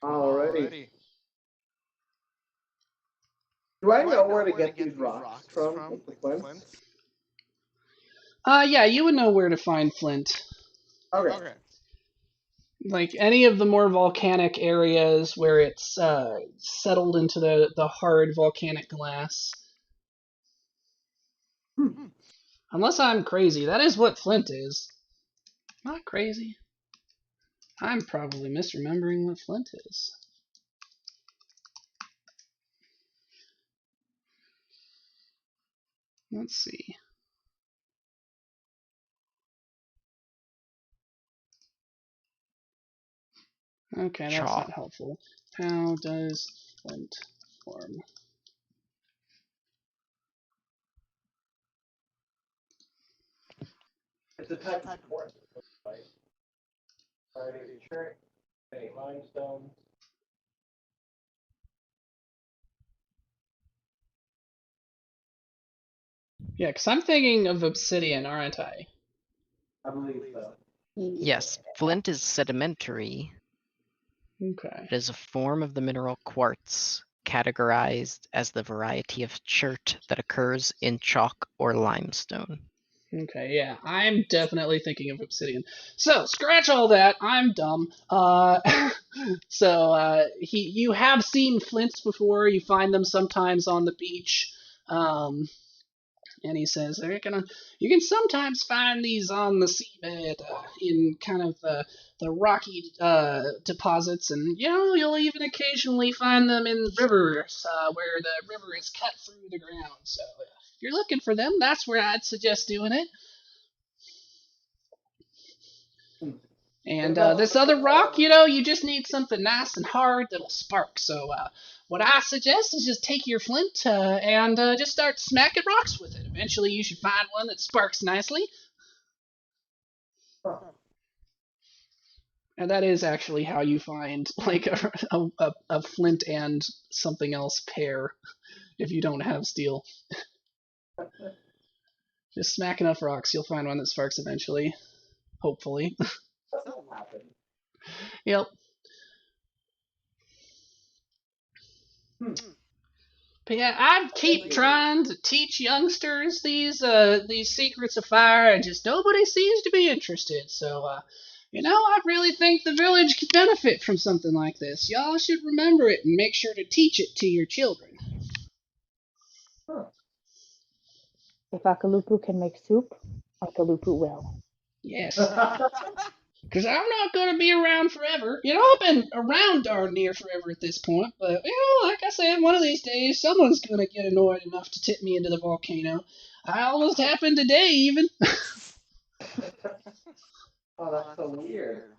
Alrighty. Do I know where to get these rocks from? The Flint? Yeah, you would know where to find flint. Okay. Like any of the more volcanic areas where it's settled into the hard volcanic glass. Unless I'm crazy, that is what flint is. Not crazy. I'm probably misremembering what flint is. Let's see. Okay, that's not helpful. How does flint form? It's a type of quartz, right? Any limestone. Yeah, because I'm thinking of obsidian, aren't I? I believe so. Yes, flint is sedimentary. Okay. It is a form of the mineral quartz, categorized as the variety of chert that occurs in chalk or limestone. Okay, yeah, I'm definitely thinking of obsidian. So scratch all that. I'm dumb. You have seen flints before. You find them sometimes on the beach. And he says you can sometimes find these on the seabed in kind of the rocky deposits, and you'll even occasionally find them in rivers where the river is cut through the ground. So if you're looking for them, that's where I'd suggest doing it. And this other rock, you just need something nice and hard that'll spark. So what I suggest is just take your flint and just start smacking rocks with it. Eventually you should find one that sparks nicely. And that is actually how you find like a flint and something else pair if you don't have steel. Just smack enough rocks, you'll find one that sparks eventually. Hopefully. Something happened. Yep. But yeah, I keep trying to teach youngsters these secrets of fire, and just nobody seems to be interested. So, I really think the village could benefit from something like this. Y'all should remember it and make sure to teach it to your children. If Akalupu can make soup, Akalupu will. Yes. Because I'm not going to be around forever. I've been around darn near forever at this point. But, like I said, one of these days, someone's going to get annoyed enough to tip me into the volcano. I almost happened today, even. Oh, that's so weird.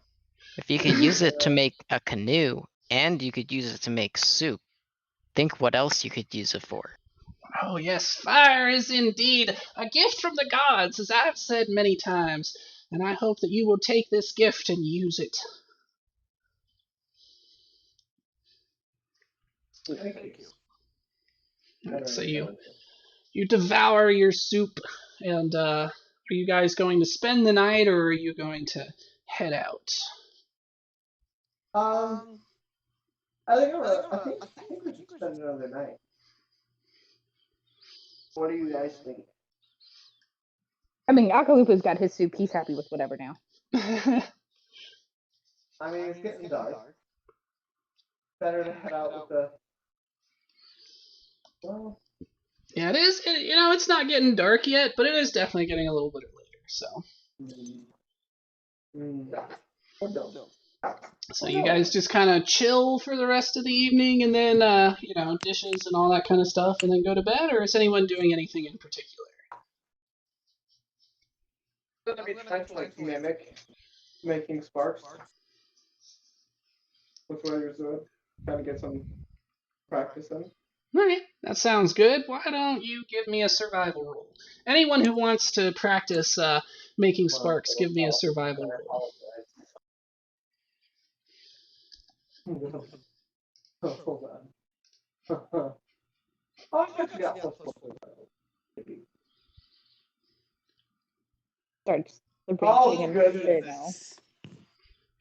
If you could use it to make a canoe, and you could use it to make soup, think what else you could use it for. Oh, yes, fire is indeed a gift from the gods, as I've said many times. And I hope that you will take this gift and use it. Thank you. So you devour your soup, and are you guys going to spend the night, or are you going to head out? I think we should spend another night. What do you guys think? I mean, Akalupu's got his soup. He's happy with whatever now. I mean, it's getting dark. Better to head out with the... Well... Yeah, it is. It's not getting dark yet, but it is definitely getting a little bit later, so... So you guys just kind of chill for the rest of the evening, and then, dishes and all that kind of stuff, and then go to bed, or is anyone doing anything in particular? I'm going to be trying to, mimic making sparks. With what you're doing. Trying to get some practice in. Alright, that sounds good. Why don't you give me a survival roll? Anyone who wants to practice making sparks, give me a survival roll. Hold on. I actually got plus 4. Starts the Oh, breathing and goodness.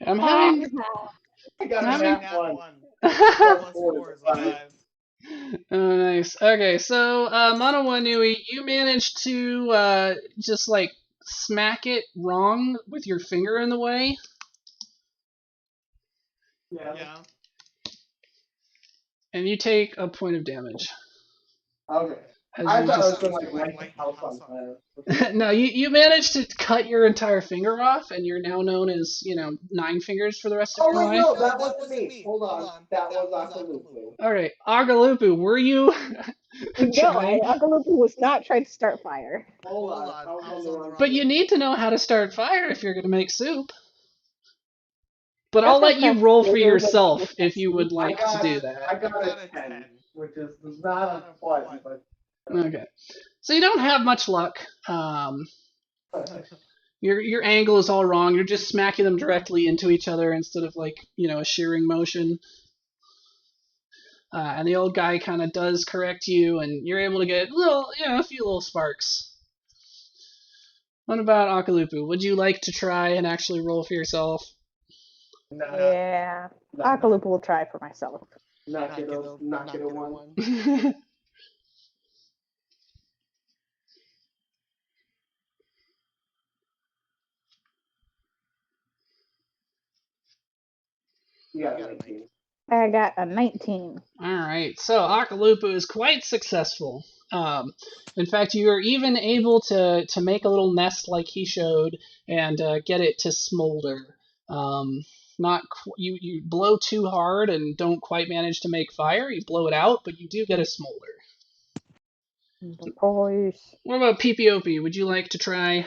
now. I'm having... I got I'm a having... nat 1. Plus 4 is 5. Oh, nice. Okay, so, Manawanui, you managed to, just, smack it wrong with your finger in the way. Yeah. And you take a point of damage. Okay. As I you thought just... it was going to light the house on fire. No, you managed to cut your entire finger off, and you're now known as, 9 fingers for the rest of your life. No, that wasn't me. Hold on. That was Akalupu. Alright, Agalupu, were you No, Akalupu was not trying to start fire. Hold on. I was on the wrong... But you need to know how to start fire if you're going to make soup. But I'll let you roll for yourself if you would like to do that. I got a 10, which is not unpleasant, but... Okay. So you don't have much luck. Your angle is all wrong. You're just smacking them directly into each other instead of a shearing motion. And the old guy kind of does correct you, and you're able to get a few little sparks. What about Akalupu? Would you like to try and actually roll for yourself? Yeah. Akalupu will try for myself. Not get a 1. You got a 19. I got a 19. All right, so Akalupu is quite successful. In fact, you are even able to make a little nest like he showed and get it to smolder. Not you blow too hard and don't quite manage to make fire. You blow it out, but you do get a smolder. The boys. What about PPOP? Would you like to try?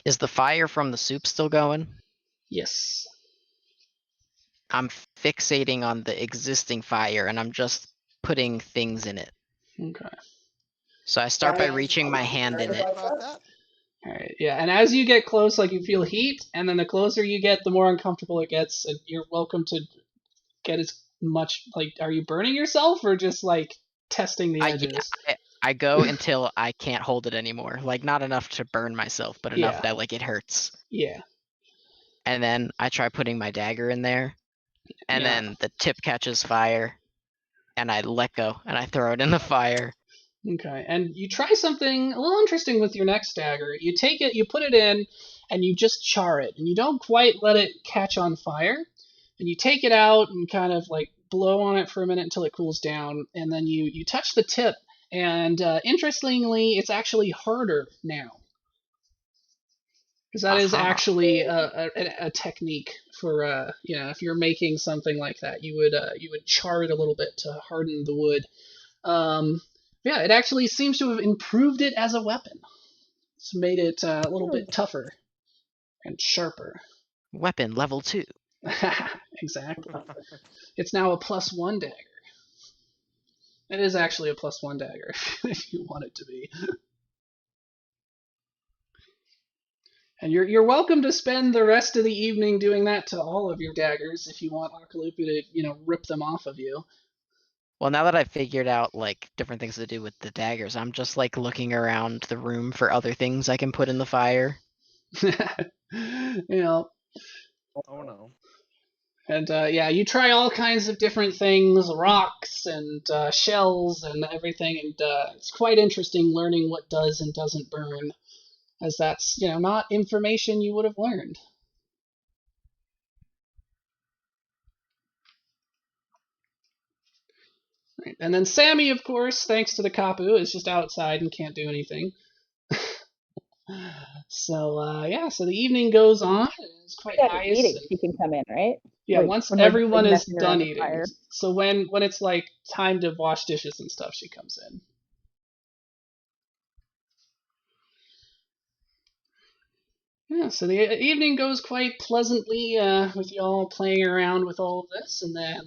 Is the fire from the soup still going? Yes. I'm fixating on the existing fire and I'm just putting things in it. Okay. So I start by reaching my hand in it. About that? All right. Yeah, and as you get close, like you feel heat, and then the closer you get, the more uncomfortable it gets. And you're welcome to get as much. Like, are you burning yourself or just like testing the edges? I go until I can't hold it anymore. Like not enough to burn myself, but enough Yeah. that like it hurts. Yeah. And then I try putting my dagger in there, and Yeah. then the tip catches fire, and I let go and I throw it in the fire. Okay, and you try something a little interesting with your next dagger. You take it, you put it in, and you just char it, and you don't quite let it catch on fire. And you take it out and kind of like blow on it for a minute until it cools down, and then you touch the tip, and interestingly, it's actually harder now. Because that is actually a technique for if you're making something like that, you would char it a little bit to harden the wood. Yeah, it actually seems to have improved it as a weapon. It's made it a little bit tougher and sharper. Weapon level 2. Exactly. It's now a +1 dagger. It is actually a +1 dagger if you want it to be. And you're welcome to spend the rest of the evening doing that to all of your daggers if you want Akalupu to rip them off of you. Well, now that I've figured out like different things to do with the daggers, I'm just like looking around the room for other things I can put in the fire. Oh no. And you try all kinds of different things, rocks and shells and everything, and it's quite interesting learning what does and doesn't burn, as that's not information you would have learned. Right. And then Sammy, of course, thanks to the Kapu, is just outside and can't do anything. So so the evening goes on. It's quite nice. Eating, she can come in, right? Yeah, like, once everyone is done eating. Fire. So when it's like time to wash dishes and stuff, she comes in. Yeah, so the evening goes quite pleasantly with y'all playing around with all of this, and then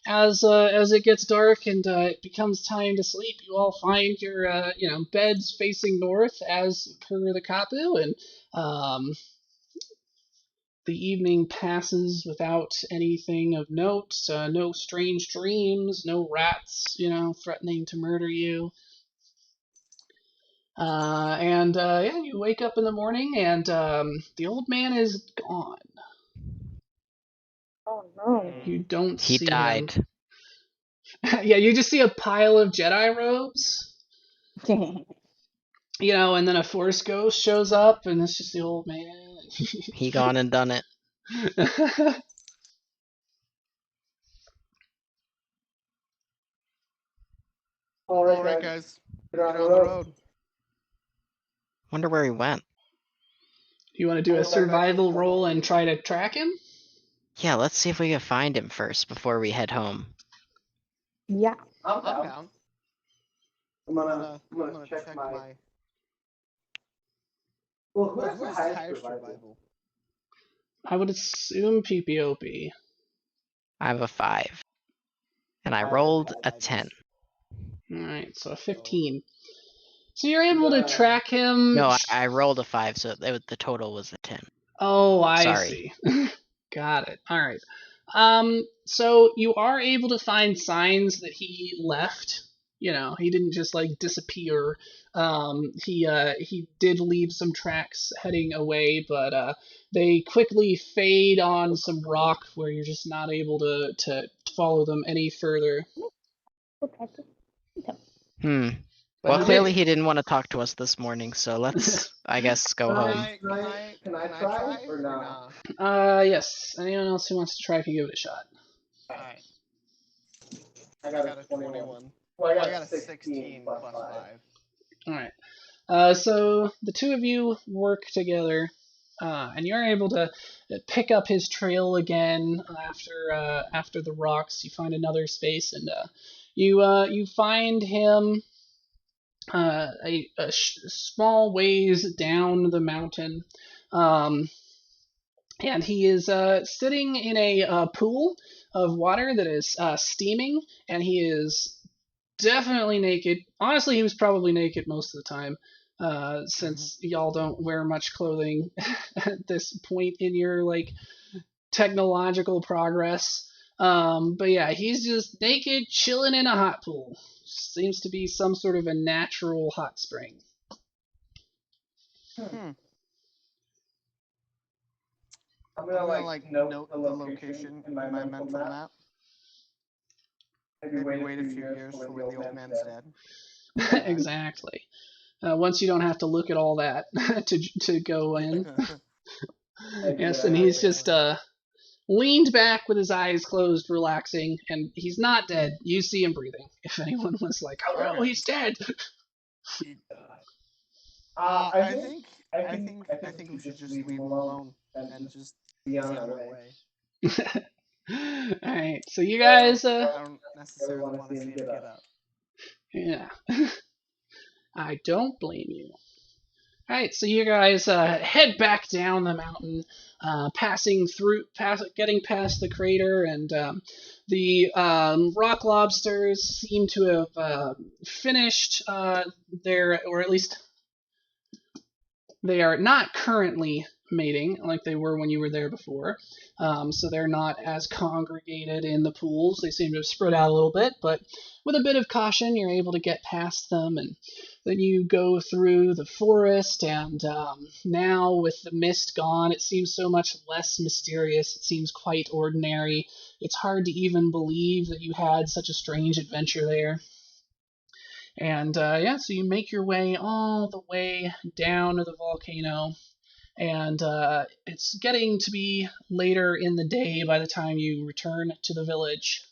as it gets dark and it becomes time to sleep, you all find your beds facing north as per the Kapu, and the evening passes without anything of note. No strange dreams, no rats, threatening to murder you. You wake up in the morning and the old man is gone. Oh no. You don't He see died. him. Yeah, you just see a pile of Jedi robes. And then a Force ghost shows up and it's just the old man. He gone and done it. All right, guys. Get on the road. Wonder where he went. You want to do a survival roll and try to track him? Yeah, let's see if we can find him first before we head home. Yeah. I'm down. I'm gonna check my... Well, who has the highest survival? I would assume PPOP. I have a 5. And I rolled a 10. Alright, so a 15. So you're able to track him. No, I rolled a 5, so the total was a 10. Oh, I Sorry. see. Got it. All right. So you are able to find signs that he left. He didn't just like disappear. He did leave some tracks heading away, but they quickly fade on some rock where you're just not able to follow them any further. Well, clearly he didn't want to talk to us this morning, so let's, I guess, go home. Can I Can I try or nah? Yes. Anyone else who wants to try can give it a shot. Alright. I got a 21. Well, I got a 16 plus 5. All right. So the two of you work together, and you're able to pick up his trail again after the rocks. You find another space, and you find him a small ways down the mountain, and he is sitting in a pool of water that is steaming, and he is definitely naked. Honestly, he was probably naked most of the time, since y'all don't wear much clothing at this point in your technological progress. But yeah, he's just naked, chilling in a hot pool. Seems to be some sort of a natural hot spring. I'm gonna note the location in my mental map. Maybe wait a few years for when the old man's dead. Exactly. Once you don't have to look at all that to go in. Yes, and he's just leaned back with his eyes closed, relaxing, and he's not dead. You see him breathing. If anyone was like, "Oh no, he's dead," I think we should just leave him alone and just be on our way. All right, so you guys. I don't necessarily want to see him get up. Yeah, I don't blame you. All right, so you guys head back down the mountain, getting past the crater, and the rock lobsters seem to have finished their, or at least they are not currently mating like they were when you were there before. So they're not as congregated in the pools. They seem to have spread out a little bit, but with a bit of caution, you're able to get past them. And then you go through the forest, and now with the mist gone, it seems so much less mysterious. It seems quite ordinary. It's hard to even believe that you had such a strange adventure there. And yeah, so you make your way all the way down to the volcano, and it's getting to be later in the day by the time you return to the village.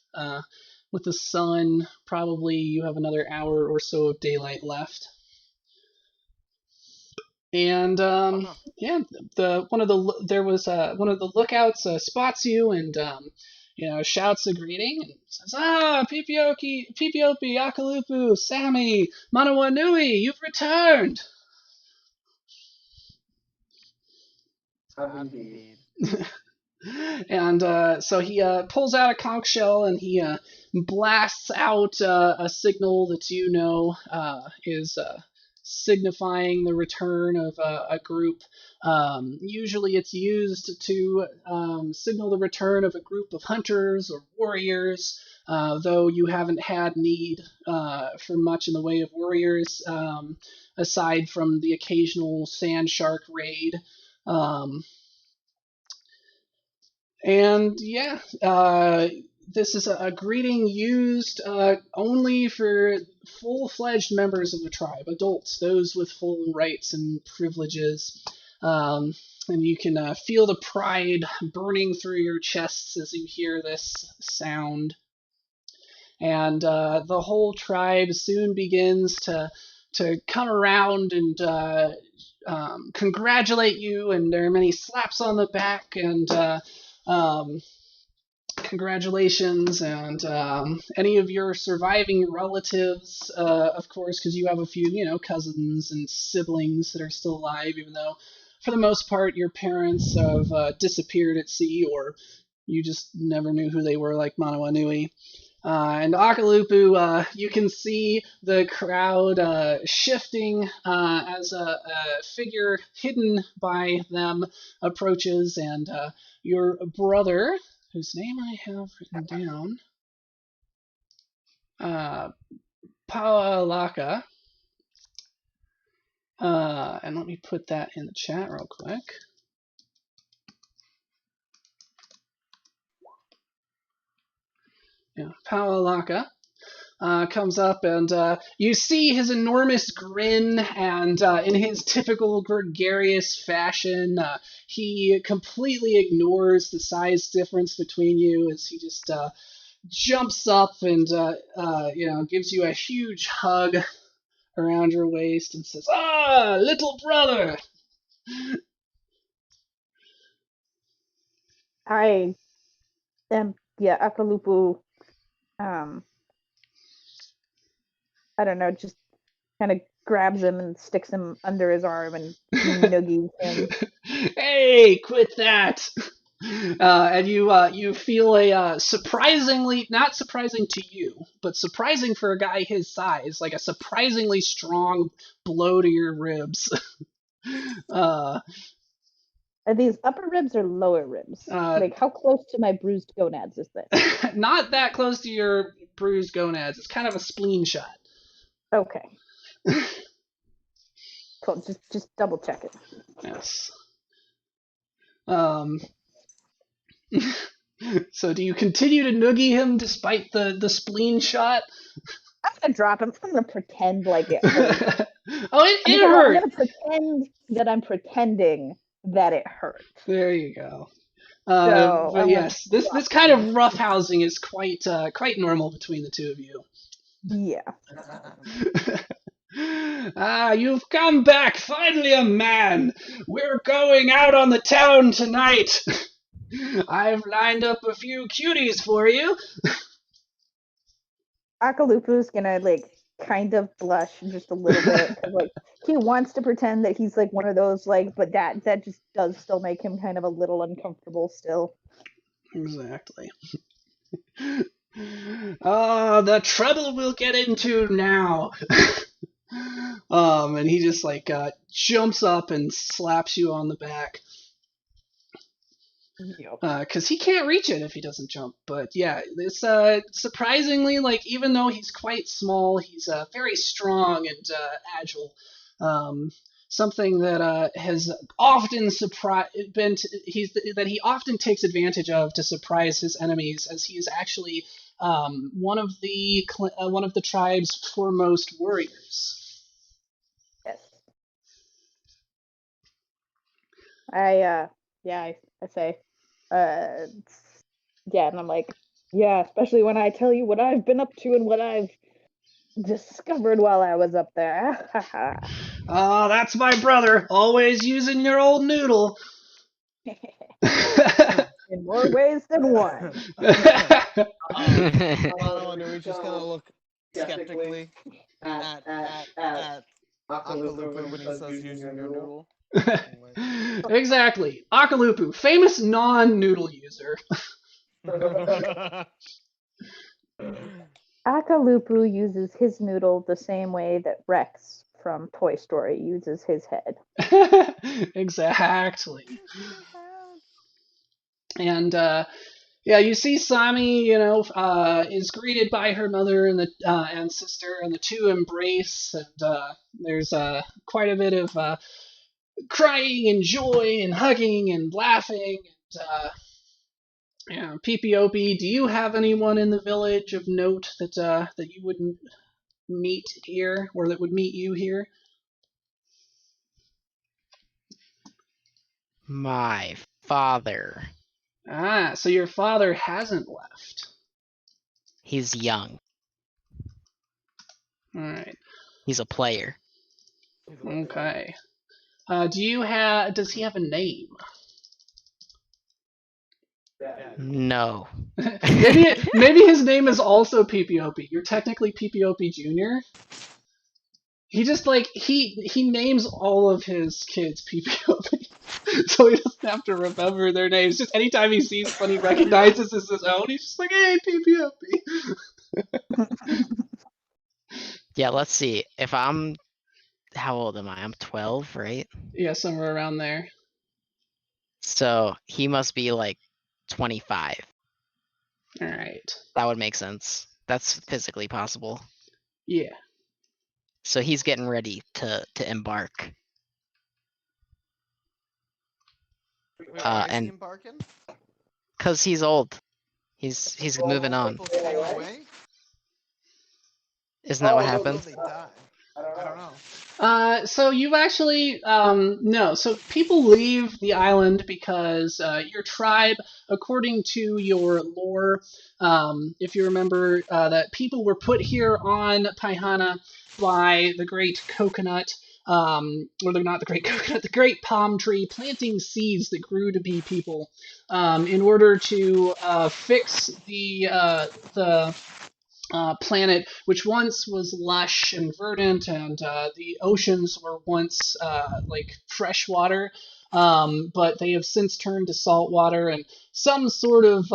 With the sun, probably you have another hour or so of daylight left. And yeah, one of the lookouts spots you and shouts a greeting and says, Pipiopi, Akalupu, Sammy, Manawanui, you've returned! Indeed. And so he pulls out a conch shell and he blasts out a signal that you know is signifying the return of a group. Usually it's used to signal the return of a group of hunters or warriors, though you haven't had need for much in the way of warriors, aside from the occasional sand shark raid. And yeah, this is a greeting used only for full-fledged members of the tribe, adults, those with full rights and privileges. And you can feel the pride burning through your chests as you hear this sound. And the whole tribe soon begins to come around and congratulate you, and there are many slaps on the back and congratulations, and any of your surviving relatives, of course, because you have a few, cousins and siblings that are still alive, even though, for the most part, your parents have disappeared at sea, or you just never knew who they were, like Manawanui. And Akalupu, you can see the crowd shifting as a figure hidden by them approaches, and your brother, whose name I have written down, Pa'alaka, and let me put that in the chat real quick. Yeah, Pa'alaka comes up, and you see his enormous grin, and in his typical gregarious fashion, he completely ignores the size difference between you as he just jumps up and gives you a huge hug around your waist and says, "Ah, little brother." I am, yeah, Akalupu, I don't know, just kind of grabs him and sticks him under his arm and noogies him. Hey, quit that! And you feel a surprisingly, not surprising to you, but surprising for a guy his size, like a surprisingly strong blow to your ribs. Are these upper ribs or lower ribs? Like, how close to my bruised gonads is this? Not that close to your bruised gonads. It's kind of a spleen shot. Okay. Cool. Just double check it. Yes. So do you continue to noogie him despite the spleen shot? I'm gonna drop him. I'm gonna pretend like it hurt. Oh, it hurt. I'm gonna pretend that I'm pretending that it hurt. There you go. But yes, this kind of roughhousing is quite normal between the two of you. Yeah. You've come back, finally a man. We're going out on the town tonight. I've lined up a few cuties for you. Akalupu's gonna kind of blush just a little bit because he wants to pretend that he's one of those but that just does still make him kind of a little uncomfortable still. Exactly. The trouble we'll get into now. And he just jumps up and slaps you on the back. Because he can't reach it if he doesn't jump. But yeah, it's surprisingly, even though he's quite small, he's very strong and agile. Something that has often that he often takes advantage of to surprise his enemies, as he is actually one of the tribe's foremost warriors. Yes. I say, yeah, and I'm like, yeah, especially when I tell you what I've been up to and what I've discovered while I was up there. Oh, that's my brother, always using your old noodle. In more ways than one. Do we just kind of look skeptically at Akalupu when he says using your noodle? Exactly. Akalupu, famous non-noodle user. Akalupu uses his noodle the same way that Rex from Toy Story uses his head. Exactly. And you see Sami, is greeted by her mother and sister, and the two embrace, and there's quite a bit of crying and joy and hugging and laughing. And PPOP, do you have anyone in the village of note that you wouldn't meet here, or that would meet you here? My father. So your father hasn't left. He's young. All right. He's a player. Okay. Does he have a name? No. maybe his name is also PPOP. You're technically PPOP Junior. He just he names all of his kids PPOP, so he doesn't have to remember their names. Just anytime he sees one he recognizes as his own, he's just like, "Hey, PPOP." Yeah, let's see. How old am I? I'm 12, right? Yeah, somewhere around there. So he must be 25. All right. That would make sense. That's physically possible. Yeah. So he's getting ready to embark. Why is he embarking? Cause he's old. He's moving on. People staying away? Isn't that what Oh, happened? they die. I don't know. So you've actually no. So people leave the island because your tribe, according to your lore, if you remember, that people were put here on Paihana by the great coconut, or they're not the great coconut, the great palm tree, planting seeds that grew to be people, in order to fix the planet, which once was lush and verdant, and the oceans were once like fresh water, but they have since turned to salt water, and some sort of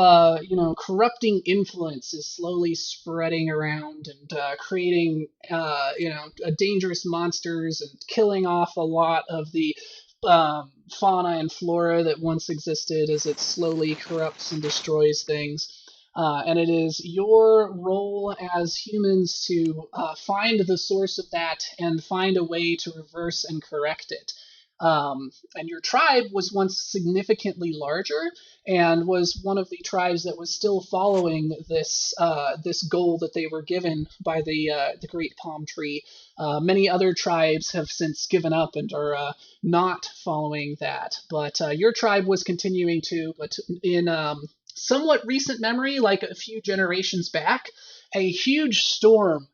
corrupting influence is slowly spreading around and creating dangerous monsters and killing off a lot of the fauna and flora that once existed as it slowly corrupts and destroys things. And it is your role as humans to find the source of that and find a way to reverse and correct it. And your tribe was once significantly larger and was one of the tribes that was still following this goal that they were given by the Great Palm Tree. Many other tribes have since given up and are not following that, but your tribe was continuing to. But in somewhat recent memory, like a few generations back, a huge storm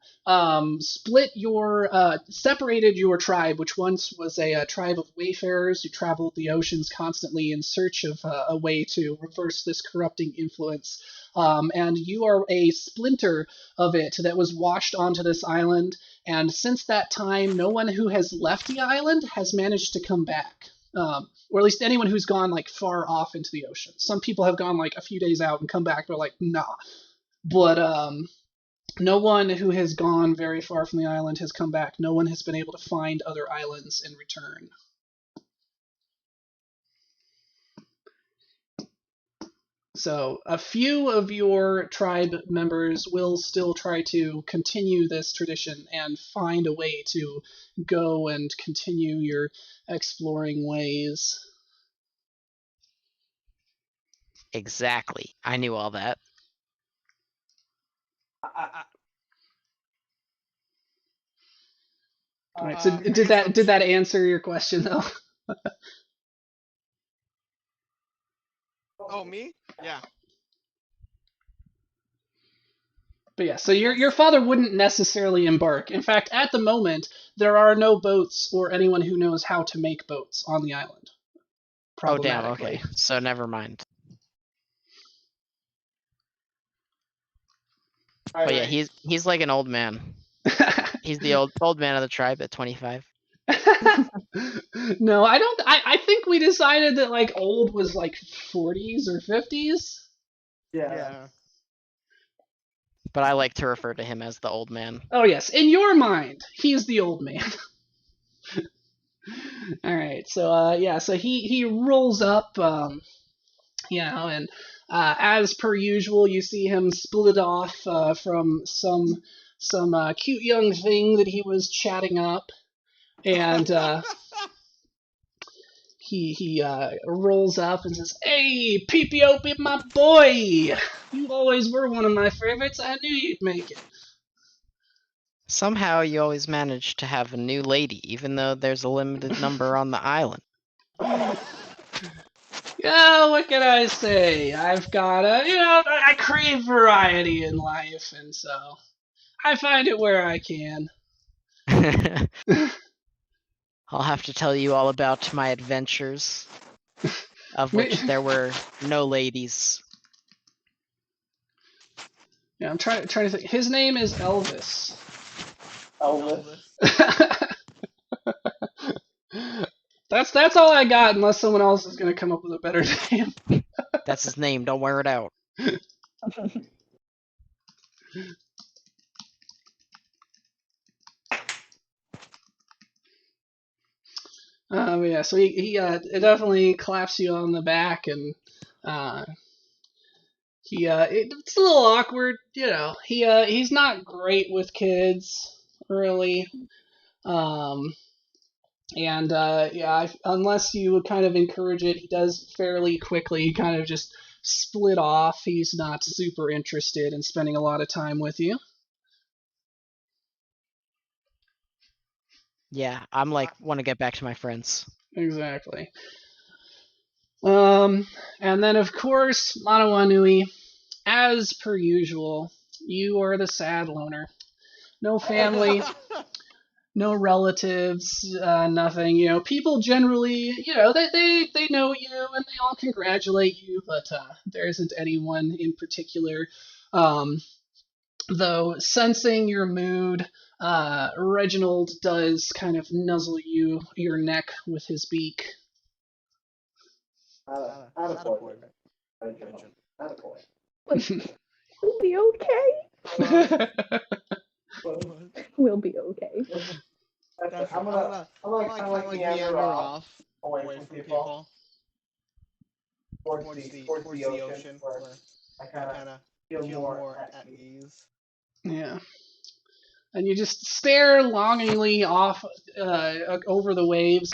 separated your tribe, which once was a tribe of wayfarers who traveled the oceans constantly in search of a way to reverse this corrupting influence. And you are a splinter of it that was washed onto this island. And since that time, no one who has left the island has managed to come back. Or at least anyone who's gone like far off into the ocean. Some people have gone like a few days out and come back. They're like, nah. But no one who has gone very far from the island has come back. No one has been able to find other islands in return. So a few of your tribe members will still try to continue this tradition and find a way to go and continue your exploring ways. Exactly. I knew all that. All right. So did that answer your question though? Oh, me? Yeah. But yeah, so your father wouldn't necessarily embark. In fact, at the moment, there are no boats or anyone who knows how to make boats on the island. Oh damn, okay. So never mind. But yeah, he's like an old man. He's the old man of the tribe at 25. No, I don't. I think we decided that like old was like 40s or 50s. Yeah. But I like to refer to him as the old man. Oh yes, in your mind, he's the old man. All right, so so he rolls up, and as per usual, you see him split off from some cute young thing that he was chatting up, and he rolls up and says, "Hey, Peepiopi, my boy, you always were one of my favorites. I knew you'd make it." Somehow you always manage to have a new lady, even though there's a limited number on the island. Yeah, what can I say? I've got I crave variety in life, and so I find it where I can. I'll have to tell you all about my adventures, of which there were no ladies. Yeah, I'm trying to think. His name is Elvis. Elvis. That's all I got, unless someone else is gonna come up with a better name. That's his name. Don't wear it out. Yeah, so he definitely claps you on the back, and it's a little awkward, he's not great with kids, really. And unless you would kind of encourage it, he does fairly quickly kind of just split off. He's not super interested in spending a lot of time with you. Yeah, I'm like, want to get back to my friends. Exactly. And then of course, Manawanui, as per usual, you are the sad loner. No family, no relatives, nothing. You know, people generally, you know, they know you and they all congratulate you, but there isn't anyone in particular. Though sensing your mood, Reginald does kind of nuzzle your neck with his beak. Attaboy, Reginald. We'll be okay. We'll be okay. I'm gonna kind of like meander off away from people towards the ocean where I kind of feel more at ease. Yeah. And you just stare longingly off over the waves.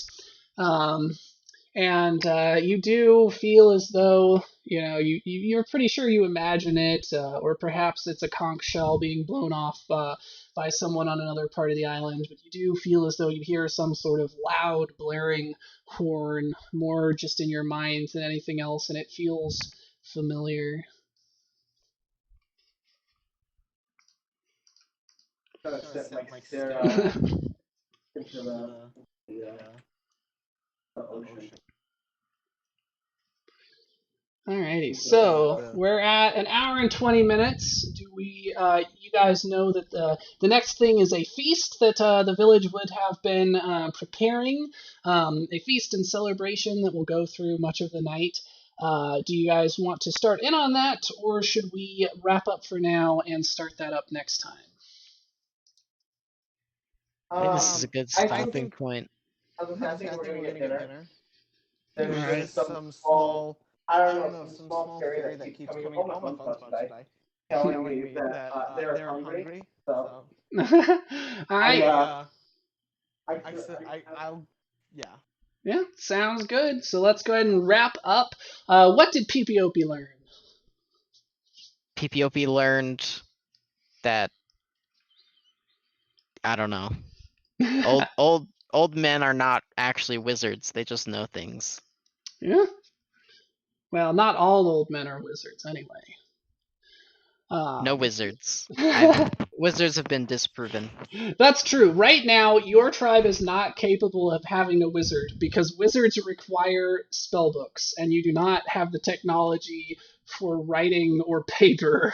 And you do feel as though, you know, you're pretty sure you imagine it, or perhaps it's a conch shell being blown off by someone on another part of the island, but you do feel as though you hear some sort of loud, blaring horn, more just in your mind than anything else, and it feels familiar. I'm gonna sit like stare off into the ocean. Alrighty, so we're at an hour and 20 minutes. Do we? You guys know that the next thing is a feast that the village would have been preparing, a feast and celebration that will go through much of the night. Do you guys want to start in on that, or should we wrap up for now and start that up next time? I think this is a good stopping point. I think we're gonna get dinner. Alright. There's some small, I don't know, some small fairy that keeps coming home my phone's about to die, telling me that they're hungry. So I'll yeah. Yeah, sounds good. So let's go ahead and wrap up. What did PPOP learn? PPOP learned that, I don't know. Old men are not actually wizards. They just know things. Yeah. Well, not all old men are wizards, anyway. No wizards. Wizards have been disproven. That's true. Right now, your tribe is not capable of having a wizard because wizards require spell books, and you do not have the technology for writing or paper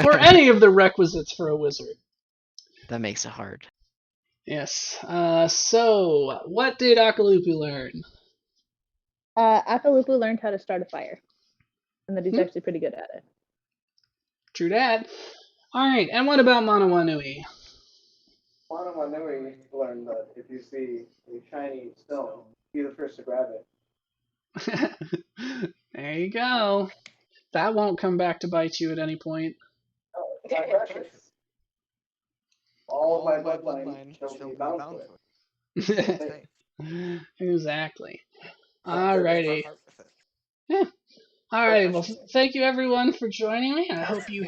or any of the requisites for a wizard. That makes it hard. Yes. So, what did Akalupu learn? Akalupu learned how to start a fire, and that he's actually pretty good at it. True that. Alright, and what about Manawanui? Manawanui learned that if you see a shiny stone, be the first to grab it. There you go. That won't come back to bite you at any point. Oh, it's not precious. All of my bloodline shall be bound for it. Exactly. Alrighty. Yeah. Alrighty, well, thank you everyone for joining me. I hope you